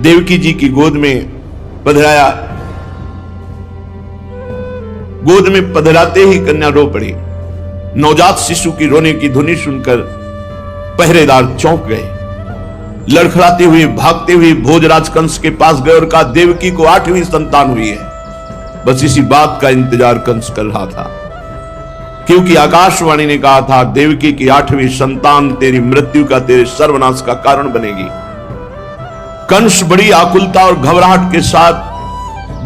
देवकी जी की गोद में पधराया। गोद में पधराते ही कन्या रो पड़ी। नवजात शिशु की रोने की ध्वनि सुनकर पहरेदार चौंक गए। लड़खड़ाते हुए भागते हुए भोजराज कंस के पास गए और कहा, देवकी को 8वीं संतान हुई है। बस इसी बात का इंतजार कंस कर रहा था, क्योंकि आकाशवाणी ने कहा था, देवकी की 8वीं संतान तेरी मृत्यु का, तेरे सर्वनाश का कारण बनेगी। कंस बड़ी आकुलता और घबराहट के साथ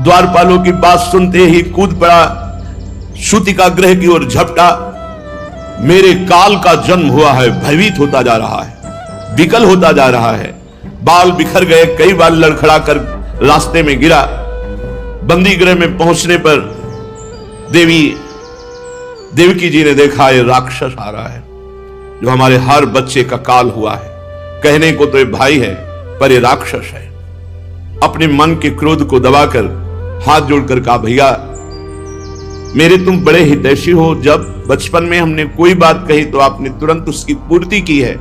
द्वारपालों की बात सुनते ही कूद पड़ा, सूतिका गृह की ओर झपटा। मेरे काल का जन्म हुआ है, भयभीत होता जा रहा है, विकल होता जा रहा है। बाल बिखर गए, कई बार लड़खड़ा कर रास्ते में गिरा। बंदी गृह में पहुंचने पर देवकी जी ने देखा, ये राक्षस आ रहा है जो हमारे हर बच्चे का काल हुआ है। कहने को तो ये भाई है, पर ये राक्षस है। अपने मन के क्रोध को दबाकर हाथ जोड़कर कहा, भैया मेरे तुम बड़े हितैषी हो। जब बचपन में हमने कोई बात कही तो आपने तुरंत उसकी पूर्ति की है।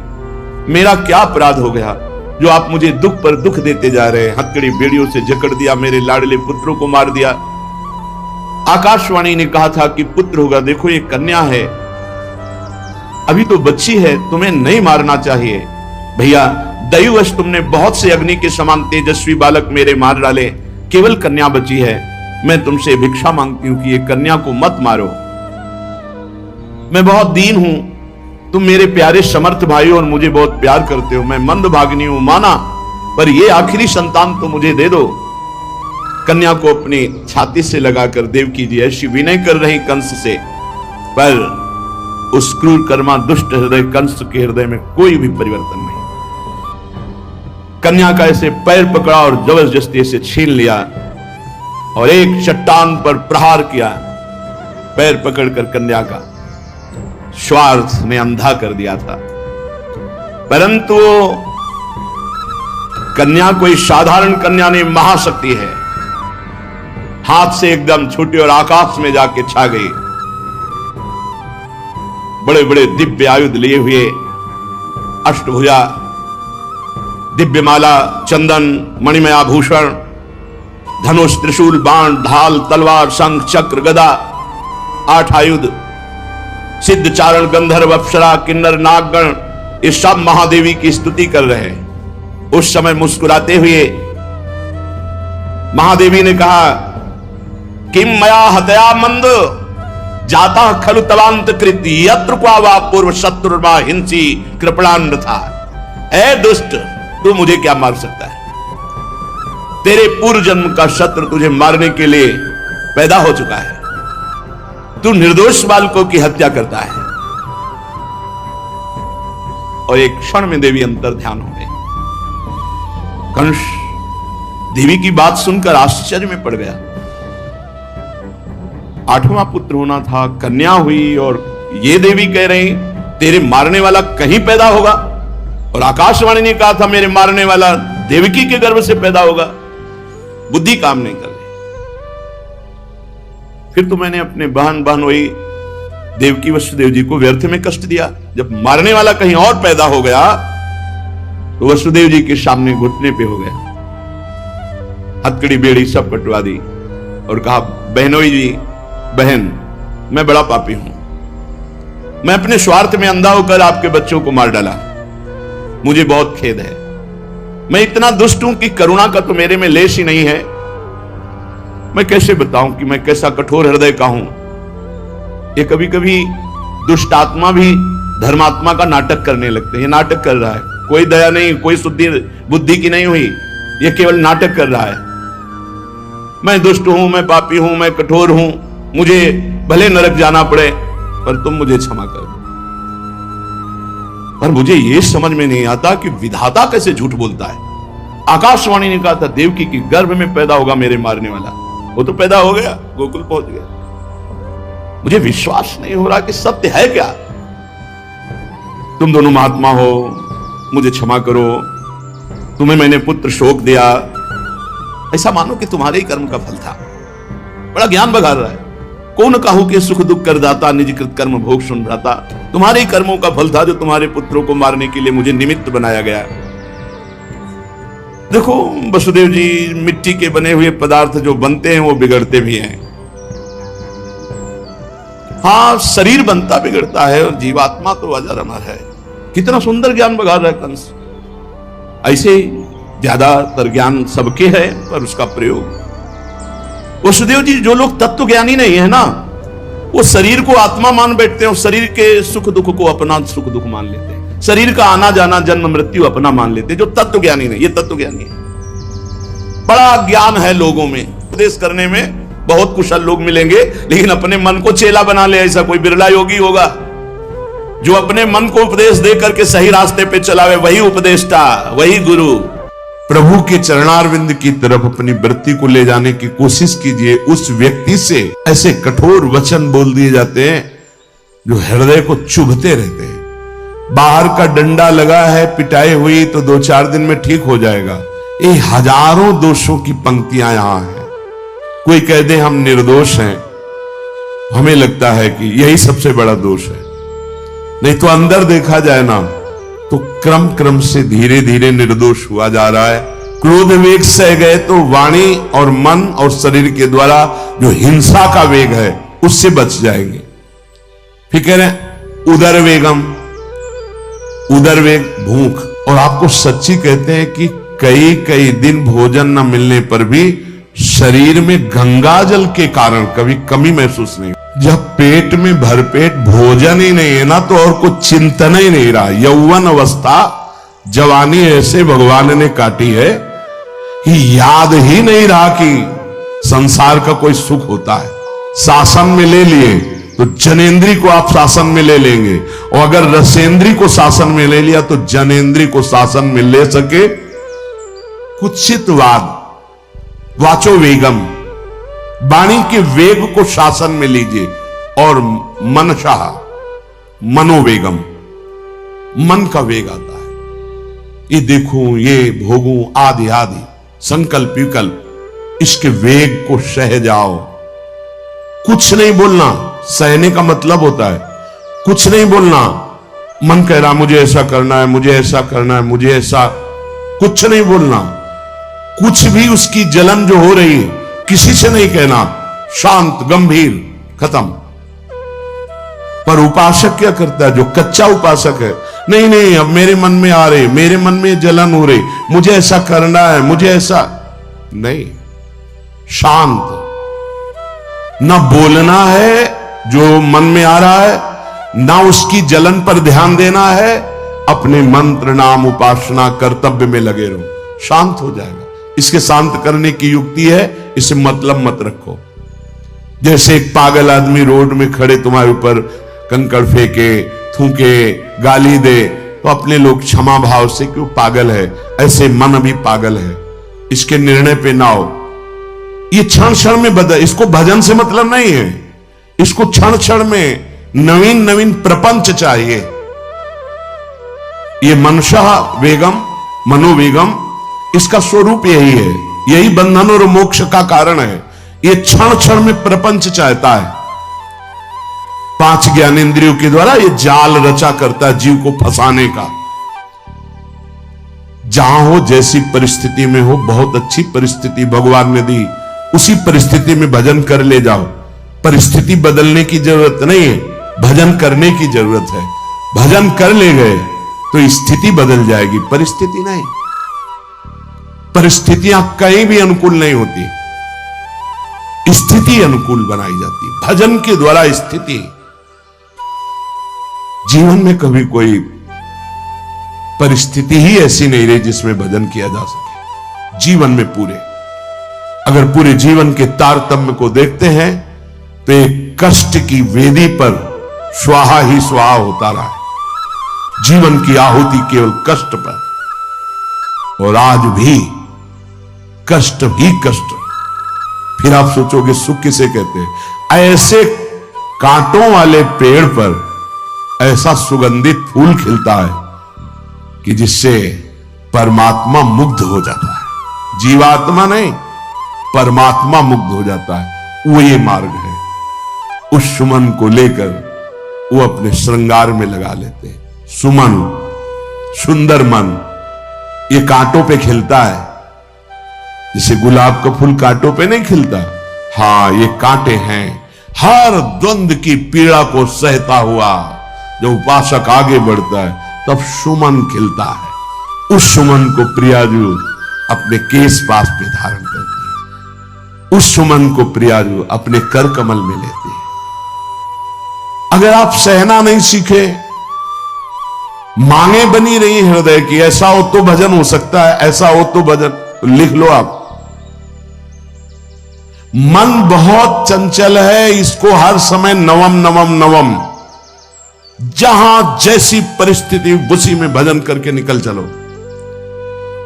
मेरा क्या अपराध हो गया जो आप मुझे दुख पर दुख देते जा रहे हैं? हथकड़ी बेड़ियों से जकड़ दिया, मेरे लाडले पुत्रों को मार दिया। आकाशवाणी ने कहा था कि पुत्र होगा, देखो ये कन्या है, अभी तो बच्ची है, तुम्हें नहीं मारना चाहिए। भैया दैववश तुमने बहुत से अग्नि के समान तेजस्वी बालक मेरे मार डाले, केवल कन्या बची है। मैं तुमसे भिक्षा मांगती हूं कि ये कन्या को मत मारो। मैं बहुत दीन हूं, तुम मेरे प्यारे समर्थ भाई हो और मुझे बहुत प्यार करते हो। मैं मंदभागिनी हूं माना, पर ये आखिरी संतान तो मुझे दे दो। कन्या को अपनी छाती से लगाकर देवकी जी ऐसी विनय कर रही कंस से, पर उस क्रूर कर्मा दुष्ट हृदय कंस के हृदय में कोई भी परिवर्तन नहीं। कन्या का ऐसे पैर पकड़ा और जबरदस्ती इसे छीन लिया और एक चट्टान पर प्रहार किया। पैर पकड़कर कन्या का स्वार्थ ने अंधा कर दिया था, परंतु कन्या कोई साधारण कन्या नहीं, महाशक्ति है। हाथ से एकदम छूटी और आकाश में जाके छा गई। बड़े बड़े दिव्य आयुध लिए हुए, अष्टभुजा, दिव्यमाला, चंदन, मणिमय आभूषण, धनुष, त्रिशूल, बाण, ढाल, तलवार, शंख, चक्र, गदा, 8 आयुध, सिद्ध, चारण, गंधर्व, अप्सरा, किन्नर, नागगण, ये सब महादेवी की स्तुति कर रहे हैं। उस समय मुस्कुराते हुए महादेवी ने कहा, किम मया हतया मंद जाता खलु तवांत कृति यत्र क्वा वा पूर्व शत्रुर्वा हिंसी कृपणान था। ऐ दुष्ट, तू मुझे क्या मार सकता है? तेरे पूर्व जन्म का शत्रु तुझे मारने के लिए पैदा हो चुका है। तू निर्दोष बालकों की हत्या करता है। और एक क्षण में देवी अंतर ध्यान हो गई। कंस देवी की बात सुनकर आश्चर्य में पड़ गया। 8वां पुत्र होना था, कन्या हुई, और ये देवी कह रही तेरे मारने वाला कहीं पैदा होगा। और आकाशवाणी ने कहा था मेरे मारने वाला देवकी के गर्भ से पैदा होगा। बुद्धि काम नहीं कर रही। फिर तो मैंने अपने बहन बहनोई देवकी वसुदेव जी को व्यर्थ में कष्ट दिया। जब मारने वाला कहीं और पैदा हो गया तो वसुदेव जी के सामने घुटने पे हो गया, हथकड़ी बेड़ी सब कटवा दी और कहा, बहनोई जी, बहन, मैं बड़ा पापी हूं। मैं अपने स्वार्थ में अंधा होकर आपके बच्चों को मार डाला। मुझे बहुत खेद है। मैं इतना दुष्ट हूं कि करुणा का तो मेरे में लेश ही नहीं है। मैं कैसे बताऊं कि मैं कैसा कठोर हृदय का हूं। ये कभी कभी दुष्ट आत्मा भी धर्मात्मा का नाटक करने लगते हैं। ये नाटक कर रहा है, कोई दया नहीं, कोई शुद्धि बुद्धि की नहीं हुई, ये केवल नाटक कर रहा है। मैं दुष्ट हूं, मैं पापी हूं, मैं कठोर हूं, मुझे भले नरक जाना पड़े, पर तुम मुझे क्षमा कर दो। पर मुझे यह समझ में नहीं आता कि विधाता कैसे झूठ बोलता है। आकाशवाणी ने कहा था देवकी की गर्भ में पैदा होगा मेरे मारने वाला, वो तो पैदा हो गया, गोकुल पहुंच गया। मुझे विश्वास नहीं हो रहा कि सत्य है क्या। तुम दोनों महात्मा हो, मुझे क्षमा करो, तुम्हें मैंने पुत्र शोक दिया, ऐसा मानो कि तुम्हारे ही कर्म का फल था। बड़ा ज्ञान बघार रहा है। कौन कहूं कि सुख दुख करदाता, निजकृत कर्म भोग सुन भ्राता। तुम्हारे ही कर्मों का फल था जो तुम्हारे पुत्रों को मारने के लिए मुझे निमित्त बनाया गया। देखो वसुदेव जी, मिट्टी के बने हुए पदार्थ जो बनते हैं वो बिगड़ते भी हैं। हाँ, शरीर बनता बिगड़ता है और जीवात्मा तो अजर अमर है। कितना सुंदर ज्ञान बगा रहा है कंस। ऐसे ज्यादातर ज्ञान सबके है, पर उसका प्रयोग। वसुदेव जी, जो लोग तत्व ज्ञानी नहीं है ना, वो शरीर को आत्मा मान बैठते हैं और शरीर के सुख दुख को अपना सुख दुख मान लेते हैं। शरीर का आना जाना, जन्म मृत्यु अपना मान लेते हैं। जो तत्व ज्ञानी नहीं, ये तत्व ज्ञानी है। बड़ा ज्ञान है लोगों में, उपदेश करने में बहुत कुशल लोग मिलेंगे, लेकिन अपने मन को चेला बना ले ऐसा कोई बिरला योगी होगा जो अपने मन को उपदेश दे करके सही रास्ते पे चलावे। वही उपदेष्टा, वही गुरु। प्रभु के चरणारविंद की तरफ अपनी वृत्ति को ले जाने की कोशिश कीजिए। उस व्यक्ति से ऐसे कठोर वचन बोल दिए जाते हैं जो हृदय को चुभते रहते हैं। बाहर का डंडा लगा है, पिटाई हुई तो 2-4 दिन में ठीक हो जाएगा। ये हजारों दोषों की पंक्तियां यहां हैं। कोई कह दे हम निर्दोष हैं, हमें लगता है कि यही सबसे बड़ा दोष है। नहीं तो अंदर देखा जाए ना, तो क्रम क्रम से धीरे धीरे निर्दोष हुआ जा रहा है। क्रोध वेग सह गए तो वाणी और मन और शरीर के द्वारा जो हिंसा का वेग है उससे बच जाएंगे। फिर कह रहे हैं उदर वेगम, उदर वेग भूख। और आपको सच्ची कहते हैं कि कई कई दिन भोजन न मिलने पर भी शरीर में गंगा जल के कारण कभी कमी महसूस नहीं। जब पेट में भरपेट भोजन ही नहीं है ना, तो और कुछ चिंतन ही नहीं रहा। यौवन अवस्था, जवानी ऐसे भगवान ने काटी है कि याद ही नहीं रहा कि संसार का कोई सुख होता है। शासन में ले लिए तो जनेंद्री को आप शासन में ले लेंगे, और अगर रसेंद्री को शासन में ले लिया तो जनेंद्री को शासन में ले सके। कुत्सितवाद, वाचो वेगम, वाणी के वेग को शासन में लीजिए। और मनशाह, मनोवेगम, मन का वेग आता है। ये देखूं, ये भोगूं, आदि आदि संकल्प विकल्प, इसके वेग को सह जाओ। कुछ नहीं बोलना, सहने का मतलब होता है कुछ नहीं बोलना। मन कह रहा मुझे ऐसा करना है, मुझे ऐसा करना है, मुझे ऐसा, कुछ नहीं बोलना। कुछ भी उसकी जलन जो हो रही है किसी से नहीं कहना, शांत गंभीर, खत्म। पर उपासक क्या करता है, जो कच्चा उपासक है, नहीं नहीं अब मेरे मन में आ रहे, मेरे मन में जलन हो रही, मुझे ऐसा करना है, मुझे ऐसा नहीं। शांत, न बोलना है जो मन में आ रहा है, ना उसकी जलन पर ध्यान देना है। अपने मंत्र नाम उपासना कर्तव्य में लगे रहो, शांत हो जाएगा। इसके शांत करने की युक्ति है, इसे मतलब मत रखो। जैसे एक पागल आदमी रोड में खड़े तुम्हारे ऊपर कंकड़ फेंके, थूके, गाली दे, तो अपने लोग क्षमा भाव से क्यों पागल है, ऐसे मन भी पागल है, इसके निर्णय पे ना हो। ये क्षण क्षण में बदल, इसको भजन से मतलब नहीं है, इसको क्षण क्षण में नवीन नवीन प्रपंच चाहिए। ये मनशा वेगम, मनोवेगम, इसका स्वरूप यही है, यही बंधन और मोक्ष का कारण है। ये क्षण क्षण में प्रपंच चाहता है। 5 ज्ञानेंद्रियों के द्वारा ये जाल रचा करता है जीव को फंसाने का। जहां हो, जैसी परिस्थिति में हो, बहुत अच्छी परिस्थिति भगवान ने दी, उसी परिस्थिति में भजन कर ले जाओ। परिस्थिति बदलने की जरूरत नहीं है, भजन करने की जरूरत है। भजन कर ले गए तो स्थिति बदल जाएगी, परिस्थिति नहीं। परिस्थितियां कहीं भी अनुकूल नहीं होती, स्थिति अनुकूल बनाई जाती। भजन के द्वारा स्थिति। जीवन में कभी कोई परिस्थिति ही ऐसी नहीं रही जिसमें भजन किया जा सके। जीवन में पूरे, अगर पूरे जीवन के तारतम्य को देखते हैं तो एक कष्ट की वेदी पर स्वाहा ही स्वाहा होता रहा है। जीवन की आहुति केवल कष्ट पर, और आज भी कष्ट ही कष्ट। फिर आप सोचोगे सुख किसे कहते हैं? ऐसे कांटों वाले पेड़ पर ऐसा सुगंधित फूल खिलता है कि जिससे परमात्मा मुग्ध हो जाता है। जीवात्मा नहीं, परमात्मा मुग्ध हो जाता है। वो ये मार्ग है। उस सुमन को लेकर वो अपने श्रृंगार में लगा लेते हैं। सुमन, सुंदर मन, ये कांटों पे खिलता है, जैसे गुलाब का फूल कांटों पे नहीं खिलता, हाँ ये कांटे हैं। हर द्वंद की पीड़ा को सहता हुआ जब उपासक आगे बढ़ता है तब सुमन खिलता है। उस सुमन को प्रियाजू अपने केश पास पे धारण करती है, उस सुमन को प्रियाजू अपने कर कमल में लेती है। अगर आप सहना नहीं सीखे, मांगे बनी रही हृदय की, ऐसा हो तो भजन हो सकता है, ऐसा हो तो भजन, लिख लो आप। मन बहुत चंचल है, इसको हर समय नवम नवम नवम, जहां जैसी परिस्थिति उसी में भजन करके निकल चलो।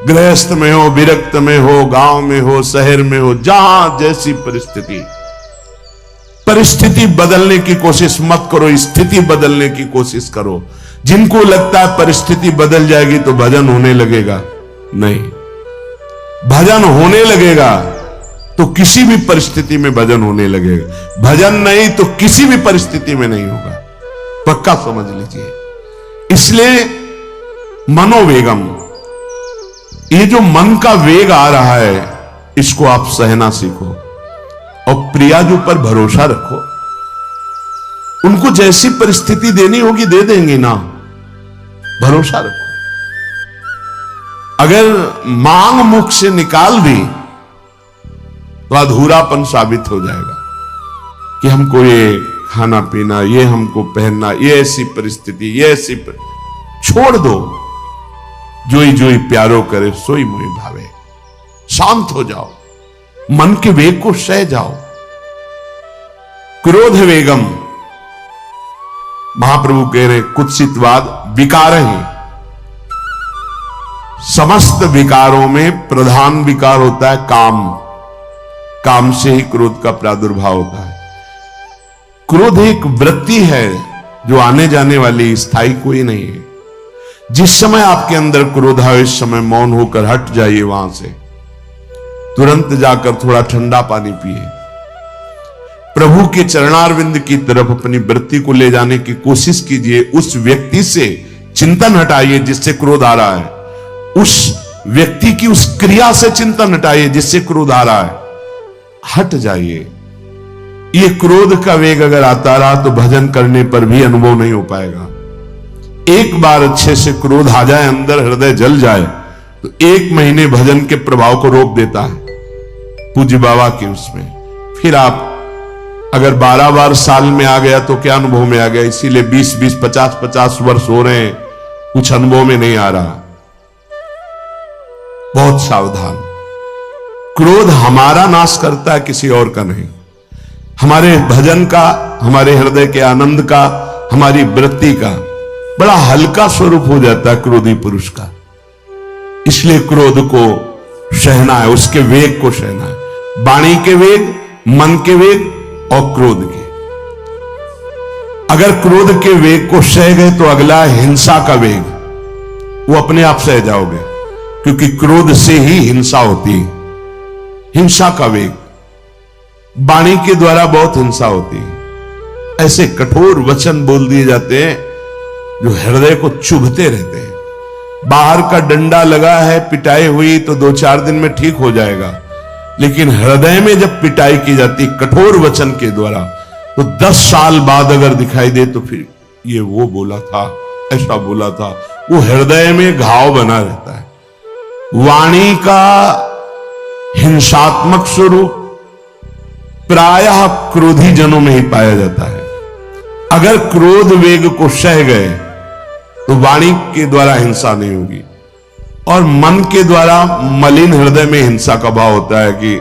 गृहस्थ में हो, विरक्त में हो, गांव में हो, शहर में हो, जहां जैसी परिस्थिति, परिस्थिति बदलने की कोशिश मत करो, स्थिति बदलने की कोशिश करो। जिनको लगता है परिस्थिति बदल जाएगी तो भजन होने लगेगा, नहीं, भजन होने लगेगा तो किसी भी परिस्थिति में भजन होने लगेगा। भजन नहीं तो किसी भी परिस्थिति में नहीं होगा, पक्का समझ लीजिए। इसलिए मनोवेगम, ये जो मन का वेग आ रहा है, इसको आप सहना सीखो और प्रियाजू पर भरोसा रखो। उनको जैसी परिस्थिति देनी होगी दे देंगे ना, भरोसा रखो। अगर मांग मुख से निकाल दी तो अधूरापन साबित हो जाएगा कि हमको ये खाना पीना, ये हमको पहनना, ये ऐसी परिस्थिति, ये ऐसी छोड़ दो। जोई जोई प्यारो करे सोई मोहि भावे। शांत हो जाओ, मन के वेग को सह जाओ। क्रोध वेगम, महाप्रभु कह रहे कुत्सितवाद विकार है। समस्त विकारों में प्रधान विकार होता है काम। काम से ही क्रोध का प्रादुर्भाव होता है। क्रोध एक वृत्ति है जो आने जाने वाली, स्थायी कोई नहीं है। जिस समय आपके अंदर क्रोध आए, इस समय मौन होकर हट जाइए वहां से, तुरंत जाकर थोड़ा ठंडा पानी पिए, प्रभु के चरणारविंद की तरफ अपनी वृत्ति को ले जाने की कोशिश कीजिए। उस व्यक्ति से चिंतन हटाइए जिससे क्रोध आ रहा है, उस व्यक्ति की उस क्रिया से चिंतन हटाइए जिससे क्रोध आ रहा है, हट जाइए। ये क्रोध का वेग अगर आता रहा तो भजन करने पर भी अनुभव नहीं हो पाएगा। एक बार अच्छे से क्रोध आ जाए, अंदर हृदय जल जाए, तो 1 महीने भजन के प्रभाव को रोक देता है पूज्य बाबा के उसमें। फिर आप अगर 12 बार साल में आ गया तो क्या अनुभव में आ गया। इसीलिए 20-20, 50-50 वर्ष हो रहे हैं, कुछ अनुभव में नहीं आ रहा। बहुत सावधान। क्रोध हमारा नाश करता है, किसी और का नहीं। हमारे भजन का, हमारे हृदय के आनंद का, हमारी वृत्ति का बड़ा हल्का स्वरूप हो जाता है क्रोधी पुरुष का। इसलिए क्रोध को सहना है, उसके वेग को सहना है। वाणी के वेग, मन के वेग और क्रोध के। अगर क्रोध के वेग को सह गए तो अगला हिंसा का वेग, वो अपने आप सह जाओगे, क्योंकि क्रोध से ही हिंसा होती है। हिंसा का वेग, वाणी के द्वारा बहुत हिंसा होती है। ऐसे कठोर वचन बोल दिए जाते हैं जो हृदय को चुभते रहते हैं। बाहर का डंडा लगा है, पिटाई हुई तो 2-4 दिन में ठीक हो जाएगा, लेकिन हृदय में जब पिटाई की जाती कठोर वचन के द्वारा, तो 10 साल बाद अगर दिखाई दे तो फिर ये वो बोला था, ऐसा बोला था, वो हृदय में घाव बना रहता है। वाणी का हिंसात्मक स्वरूप प्रायः क्रोधी जनों में ही पाया जाता है। अगर क्रोध वेग को सह गए तो वाणी के द्वारा हिंसा नहीं होगी, और मन के द्वारा मलिन हृदय में हिंसा का भाव होता है कि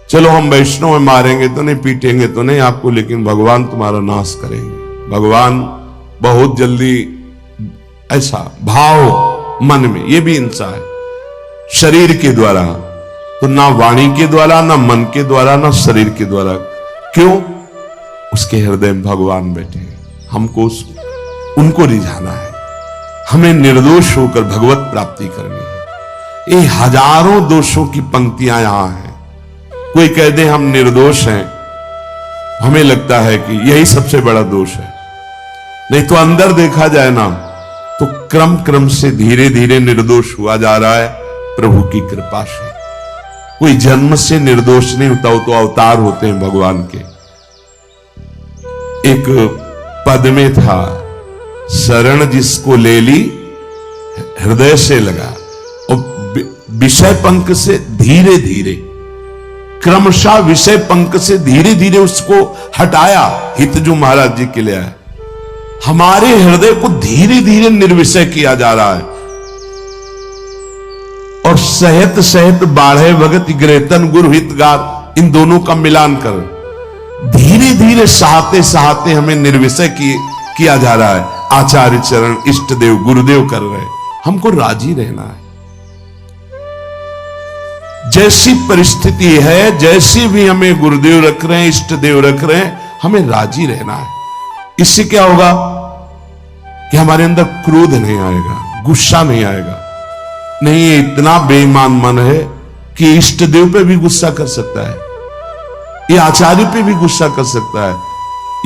चलो हम वैष्णव में मारेंगे तो नहीं, पीटेंगे तो नहीं आपको, लेकिन भगवान तुम्हारा नाश करेंगे। भगवान बहुत जल्दी, ऐसा भाव मन में, ये भी हिंसा है। शरीर के द्वारा तो ना वाणी के द्वारा, ना मन के द्वारा, ना शरीर के द्वारा। क्यों? उसके हृदय में भगवान बैठे हैं, हमको उनको रिझाना है। हमें निर्दोष होकर भगवत प्राप्ति करनी है। ये हजारों दोषों की पंक्तियां यहां हैं। कोई कह दे हम निर्दोष हैं, हमें लगता है कि यही सबसे बड़ा दोष है। नहीं तो अंदर देखा जाए ना तो क्रम क्रम से धीरे धीरे निर्दोष हुआ जा रहा है प्रभु की कृपा से। कोई जन्म से निर्दोष नहीं होता, वो तो अवतार होते हैं भगवान के। एक पद में था, शरण जिसको ले ली हृदय से लगा, और विषय पंख से धीरे धीरे, क्रमशः विषय पंख से धीरे धीरे उसको हटाया। हित जो महाराज जी के लिए आया, हमारे हृदय को धीरे धीरे निर्विषय किया जा रहा है। और सहत सहत बाढ़े भगत ग्रेतन गुरु हितगार, इन दोनों का मिलान कर धीरे धीरे सहाते सहाते हमें निर्विषय किया जा रहा है। आचार्य चरण इष्ट देव गुरुदेव कर रहे हैं, हमको राजी रहना है। जैसी परिस्थिति है, जैसी भी हमें गुरुदेव रख रहे हैं, इष्ट देव रख रहे हैं, हमें राजी रहना है। इससे क्या होगा कि हमारे अंदर क्रोध नहीं आएगा, गुस्सा नहीं आएगा। नहीं, ये इतना बेईमान मन है कि इष्ट देव पे भी गुस्सा कर सकता है, ये आचार्य पे भी गुस्सा कर सकता है,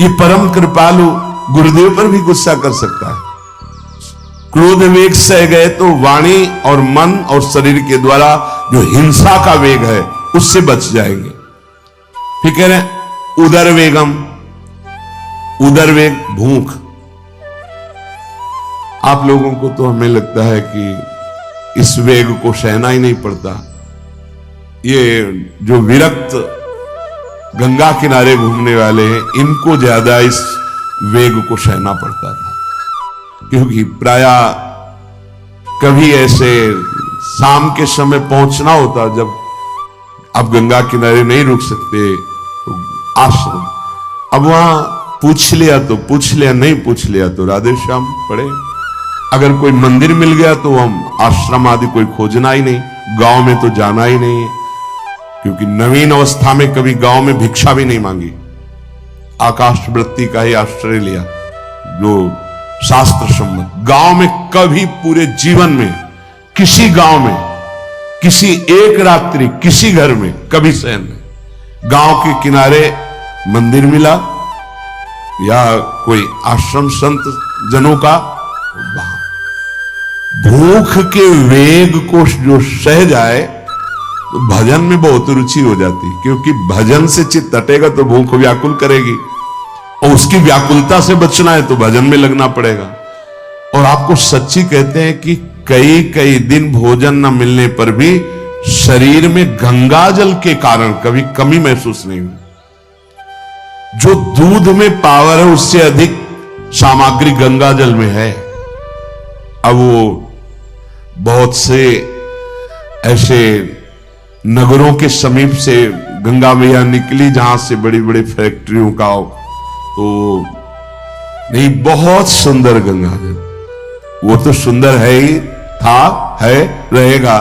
ये परम कृपालु गुरुदेव पर भी गुस्सा कर सकता है। क्रोध वेग सह गए तो वाणी और मन और शरीर के द्वारा जो हिंसा का वेग है उससे बच जाएंगे। फिर कह रहे हैं उदर वेगम, उदर वेग भूख। आप लोगों को तो हमें लगता है कि इस वेग को सहना ही नहीं पड़ता। ये जो विरक्त गंगा किनारे घूमने वाले हैं, इनको ज्यादा इस वेग को सहना पड़ता था, क्योंकि प्रायः कभी ऐसे शाम के समय पहुंचना होता जब आप गंगा किनारे नहीं रुक सकते तो आश्रम। अब वहां पूछ लिया तो पूछ लिया, नहीं पूछ लिया तो राधे श्याम पड़े। अगर कोई मंदिर मिल गया तो हम आश्रम आदि कोई खोजना ही नहीं, गांव में तो जाना ही नहीं है, क्योंकि नवीन अवस्था में कभी गांव में भिक्षा भी नहीं मांगी। आकाश वृत्ति का ही आश्रय लिया जो शास्त्र सम्मत। गांव में कभी पूरे जीवन में किसी गांव में किसी एक रात्रि किसी घर में कभी शयन नहीं। गांव के किनारे मंदिर मिला या कोई आश्रम संत जनों का, भूख के वेग को जो सह जाए तो भजन में बहुत रुचि हो जाती, क्योंकि भजन से चित्त हटेगा तो भूख व्याकुल करेगी, और उसकी व्याकुलता से बचना है तो भजन में लगना पड़ेगा। और आपको सच्ची कहते हैं कि कई कई दिन भोजन न मिलने पर भी शरीर में गंगा जल के कारण कभी कमी महसूस नहीं हुई। जो दूध में पावर है उससे अधिक सामग्री गंगा जल में है। अब वो बहुत से ऐसे नगरों के समीप से गंगा मैया निकली जहां से बड़ी बड़ी फैक्ट्रियों का, तो नहीं, बहुत सुंदर गंगा जल, वो तो सुंदर है ही, था, है, रहेगा।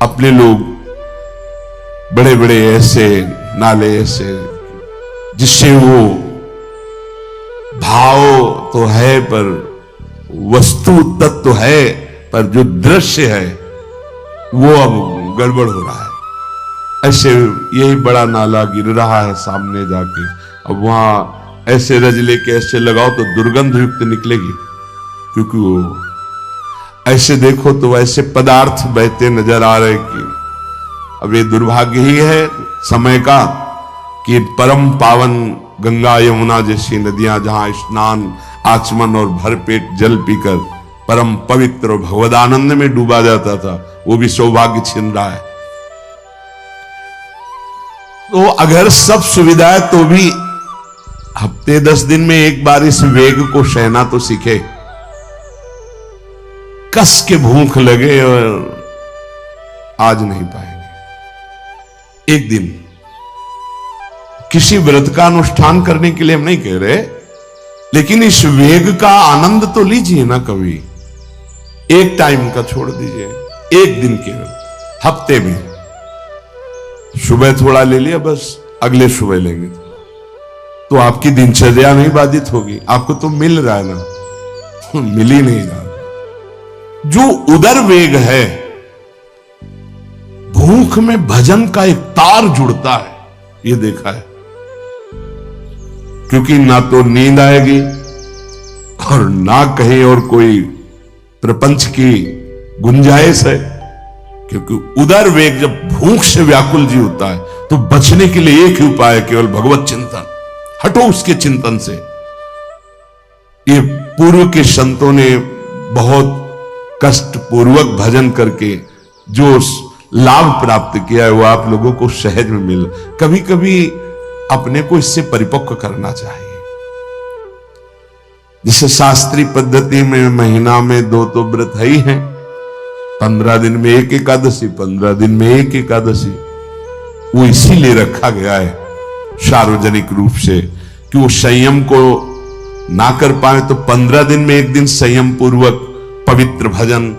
अपने लोग बड़े बड़े ऐसे नाले ऐसे जिससे वो भाव तो है पर वस्तु तत्व है, पर जो दृश्य है वो अब गड़बड़ हो रहा है। ऐसे यही बड़ा नाला गिर रहा है सामने जाके, अब वहां ऐसे रज लेके ऐसे लगाओ तो दुर्गंध युक्त निकलेगी, क्योंकि वो ऐसे देखो तो ऐसे पदार्थ बहते नजर आ रहे कि अब ये दुर्भाग्य ही है समय का कि परम पावन गंगा यमुना जैसी नदियां जहां स्नान आचमन और भरपेट जल पीकर परम पवित्र और भगवदानंद में डूबा जाता था, वो भी सौभाग्य छिन रहा है। तो अगर सब सुविधा है तो भी हफ्ते 10 दिन में एक बार इस वेग को सहना तो सीखे। कस के भूख लगे और आज नहीं पाएंगे। एक दिन किसी व्रत का अनुष्ठान करने के लिए हम नहीं कह रहे, लेकिन इस वेग का आनंद तो लीजिए ना कभी। एक टाइम का छोड़ दीजिए, एक दिन केवल, हफ्ते में सुबह थोड़ा ले लिया, बस अगले सुबह लेंगे तो आपकी दिनचर्या नहीं बाधित होगी। आपको तो मिल रहा है ना, मिल ही नहीं रहा। जो उदर वेग है, भूख में भजन का एक तार जुड़ता है, ये देखा है। क्योंकि ना तो नींद आएगी और ना कहीं और कोई प्रपंच की गुंजाइश है। क्योंकि उदर वेग जब भूख से व्याकुल जी होता है तो बचने के लिए एक ही उपाय है, केवल भगवत चिंतन। हटो उसके चिंतन से। ये पूर्व के संतों ने बहुत कष्ट पूर्वक भजन करके जो लाभ प्राप्त किया है वो आप लोगों को सहज में मिल। कभी कभी अपने को इससे परिपक्व करना चाहिए। जैसे शास्त्रीय पद्धति में महीना में 2 तो व्रत है ही हैं, 15 दिन में एक एकादशी, 15 दिन में एक एकादशी। वो इसीलिए रखा गया है सार्वजनिक रूप से कि वो संयम को ना कर पाए तो 15 दिन में एक दिन संयम पूर्वक पवित्र भजन।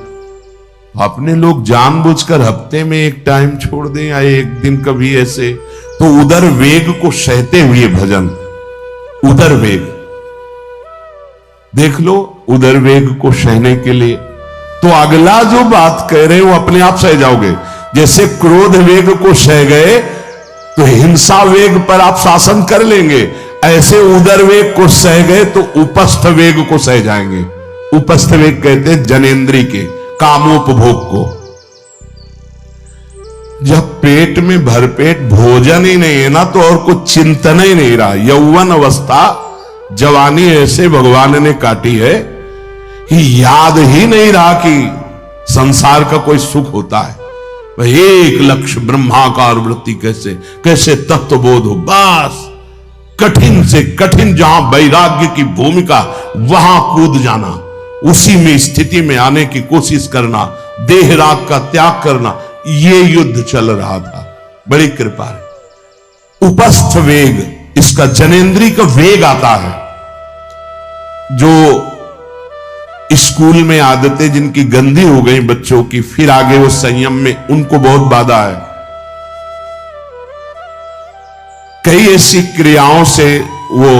अपने लोग जानबूझकर हफ्ते में एक टाइम छोड़ दें या एक दिन कभी ऐसे, तो उदर वेग को सहते हुए भजन। उदर वेग देख लो, उदर वेग को सहने के लिए तो अगला जो बात कह रहे हो अपने आप सह जाओगे। जैसे क्रोध वेग को सह गए तो हिंसा वेग पर आप शासन कर लेंगे, ऐसे उदर वेग को सह गए तो उपस्थ वेग को सह जाएंगे। उपस्थ वेग कहते हैं जनेंद्री के कामोपभोग को। जब पेट में भरपेट भोजन ही नहीं है ना तो और कुछ चिंतन ही नहीं रहा। यौवन अवस्था जवानी ऐसे भगवान ने काटी है कि याद ही नहीं रहा कि संसार का कोई सुख होता है। वह एक लक्ष्य ब्रह्माकार वृत्ति कैसे कैसे तत्वबोध हो, बस कठिन से कठिन जहां वैराग्य की भूमिका वहां कूद जाना, उसी में स्थिति में आने की कोशिश करना, देह राग का त्याग करना, ये युद्ध चल रहा था। बड़ी कृपा है। उपस्थ वेग, इसका जनेंद्री का वेग आता है। जो स्कूल में आदतें जिनकी गंदी हो गई बच्चों की, फिर आगे वो संयम में उनको बहुत बाधा है। कई ऐसी क्रियाओं से वो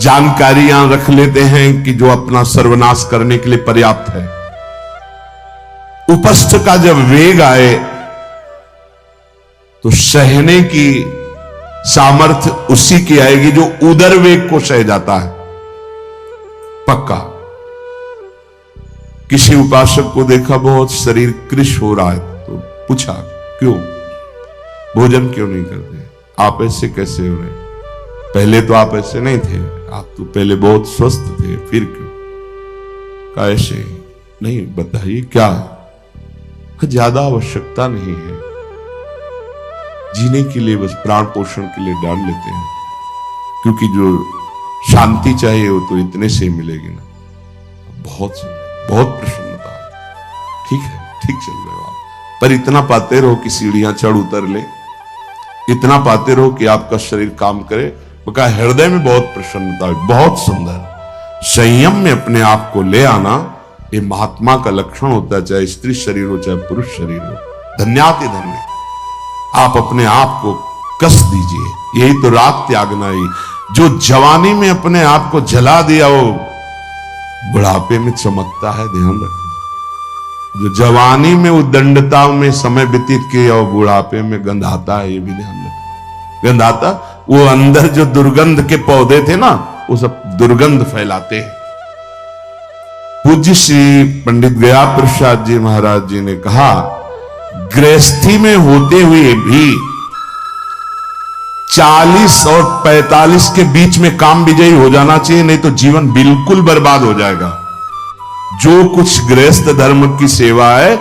जानकारियां रख लेते हैं कि जो अपना सर्वनाश करने के लिए पर्याप्त है। उपस्थ का जब वेग आए तो सहने की सामर्थ्य उसी की आएगी जो उदर वेग को सह जाता है। पक्का। किसी उपासक को देखा बहुत शरीर कृश हो रहा है तो पूछा क्यों, भोजन क्यों नहीं करते, आप ऐसे कैसे हो रहे, पहले तो आप ऐसे नहीं थे, आप तो पहले बहुत स्वस्थ थे, फिर क्यों, का ऐसे नहीं, बताइए क्या, ज्यादा आवश्यकता नहीं है, जीने के लिए बस प्राण पोषण के लिए डाल लेते हैं, क्योंकि जो शांति चाहिए वो तो इतने से ही मिलेगी ना। बहुत प्रसन्नता है। ठीक है, ठीक चल रहे हो आप, पर इतना पाते रहो कि सीढ़ियां चढ़ उतर ले, इतना पाते रहो कि आपका शरीर काम करे। बका हृदय में बहुत प्रसन्नता है, बहुत सुंदर। संयम में अपने आप को ले आना ये महात्मा का लक्षण होता है, चाहे स्त्री शरीर हो चाहे पुरुष शरीर हो। धन्याति धन्य। आप अपने आप को कष्ट दीजिए, यही तो राग त्यागना ही। जो जवानी में अपने आप को जला दिया वो बुढ़ापे में चमकता है, ध्यान रखना। जो जवानी में उद्दंडता में समय व्यतीत किया और बुढ़ापे में गंधाता है, ये भी ध्यान रखना। गंधाता वो अंदर जो दुर्गंध के पौधे थे ना, वो सब दुर्गंध फैलाते हैं। पूज्य श्री पंडित गया प्रसाद जी महाराज जी ने कहा, गृहस्थी में होते हुए भी 40 और 45 के बीच में काम विजयी हो जाना चाहिए, नहीं तो जीवन बिल्कुल बर्बाद हो जाएगा। जो कुछ गृहस्थ धर्म की सेवा है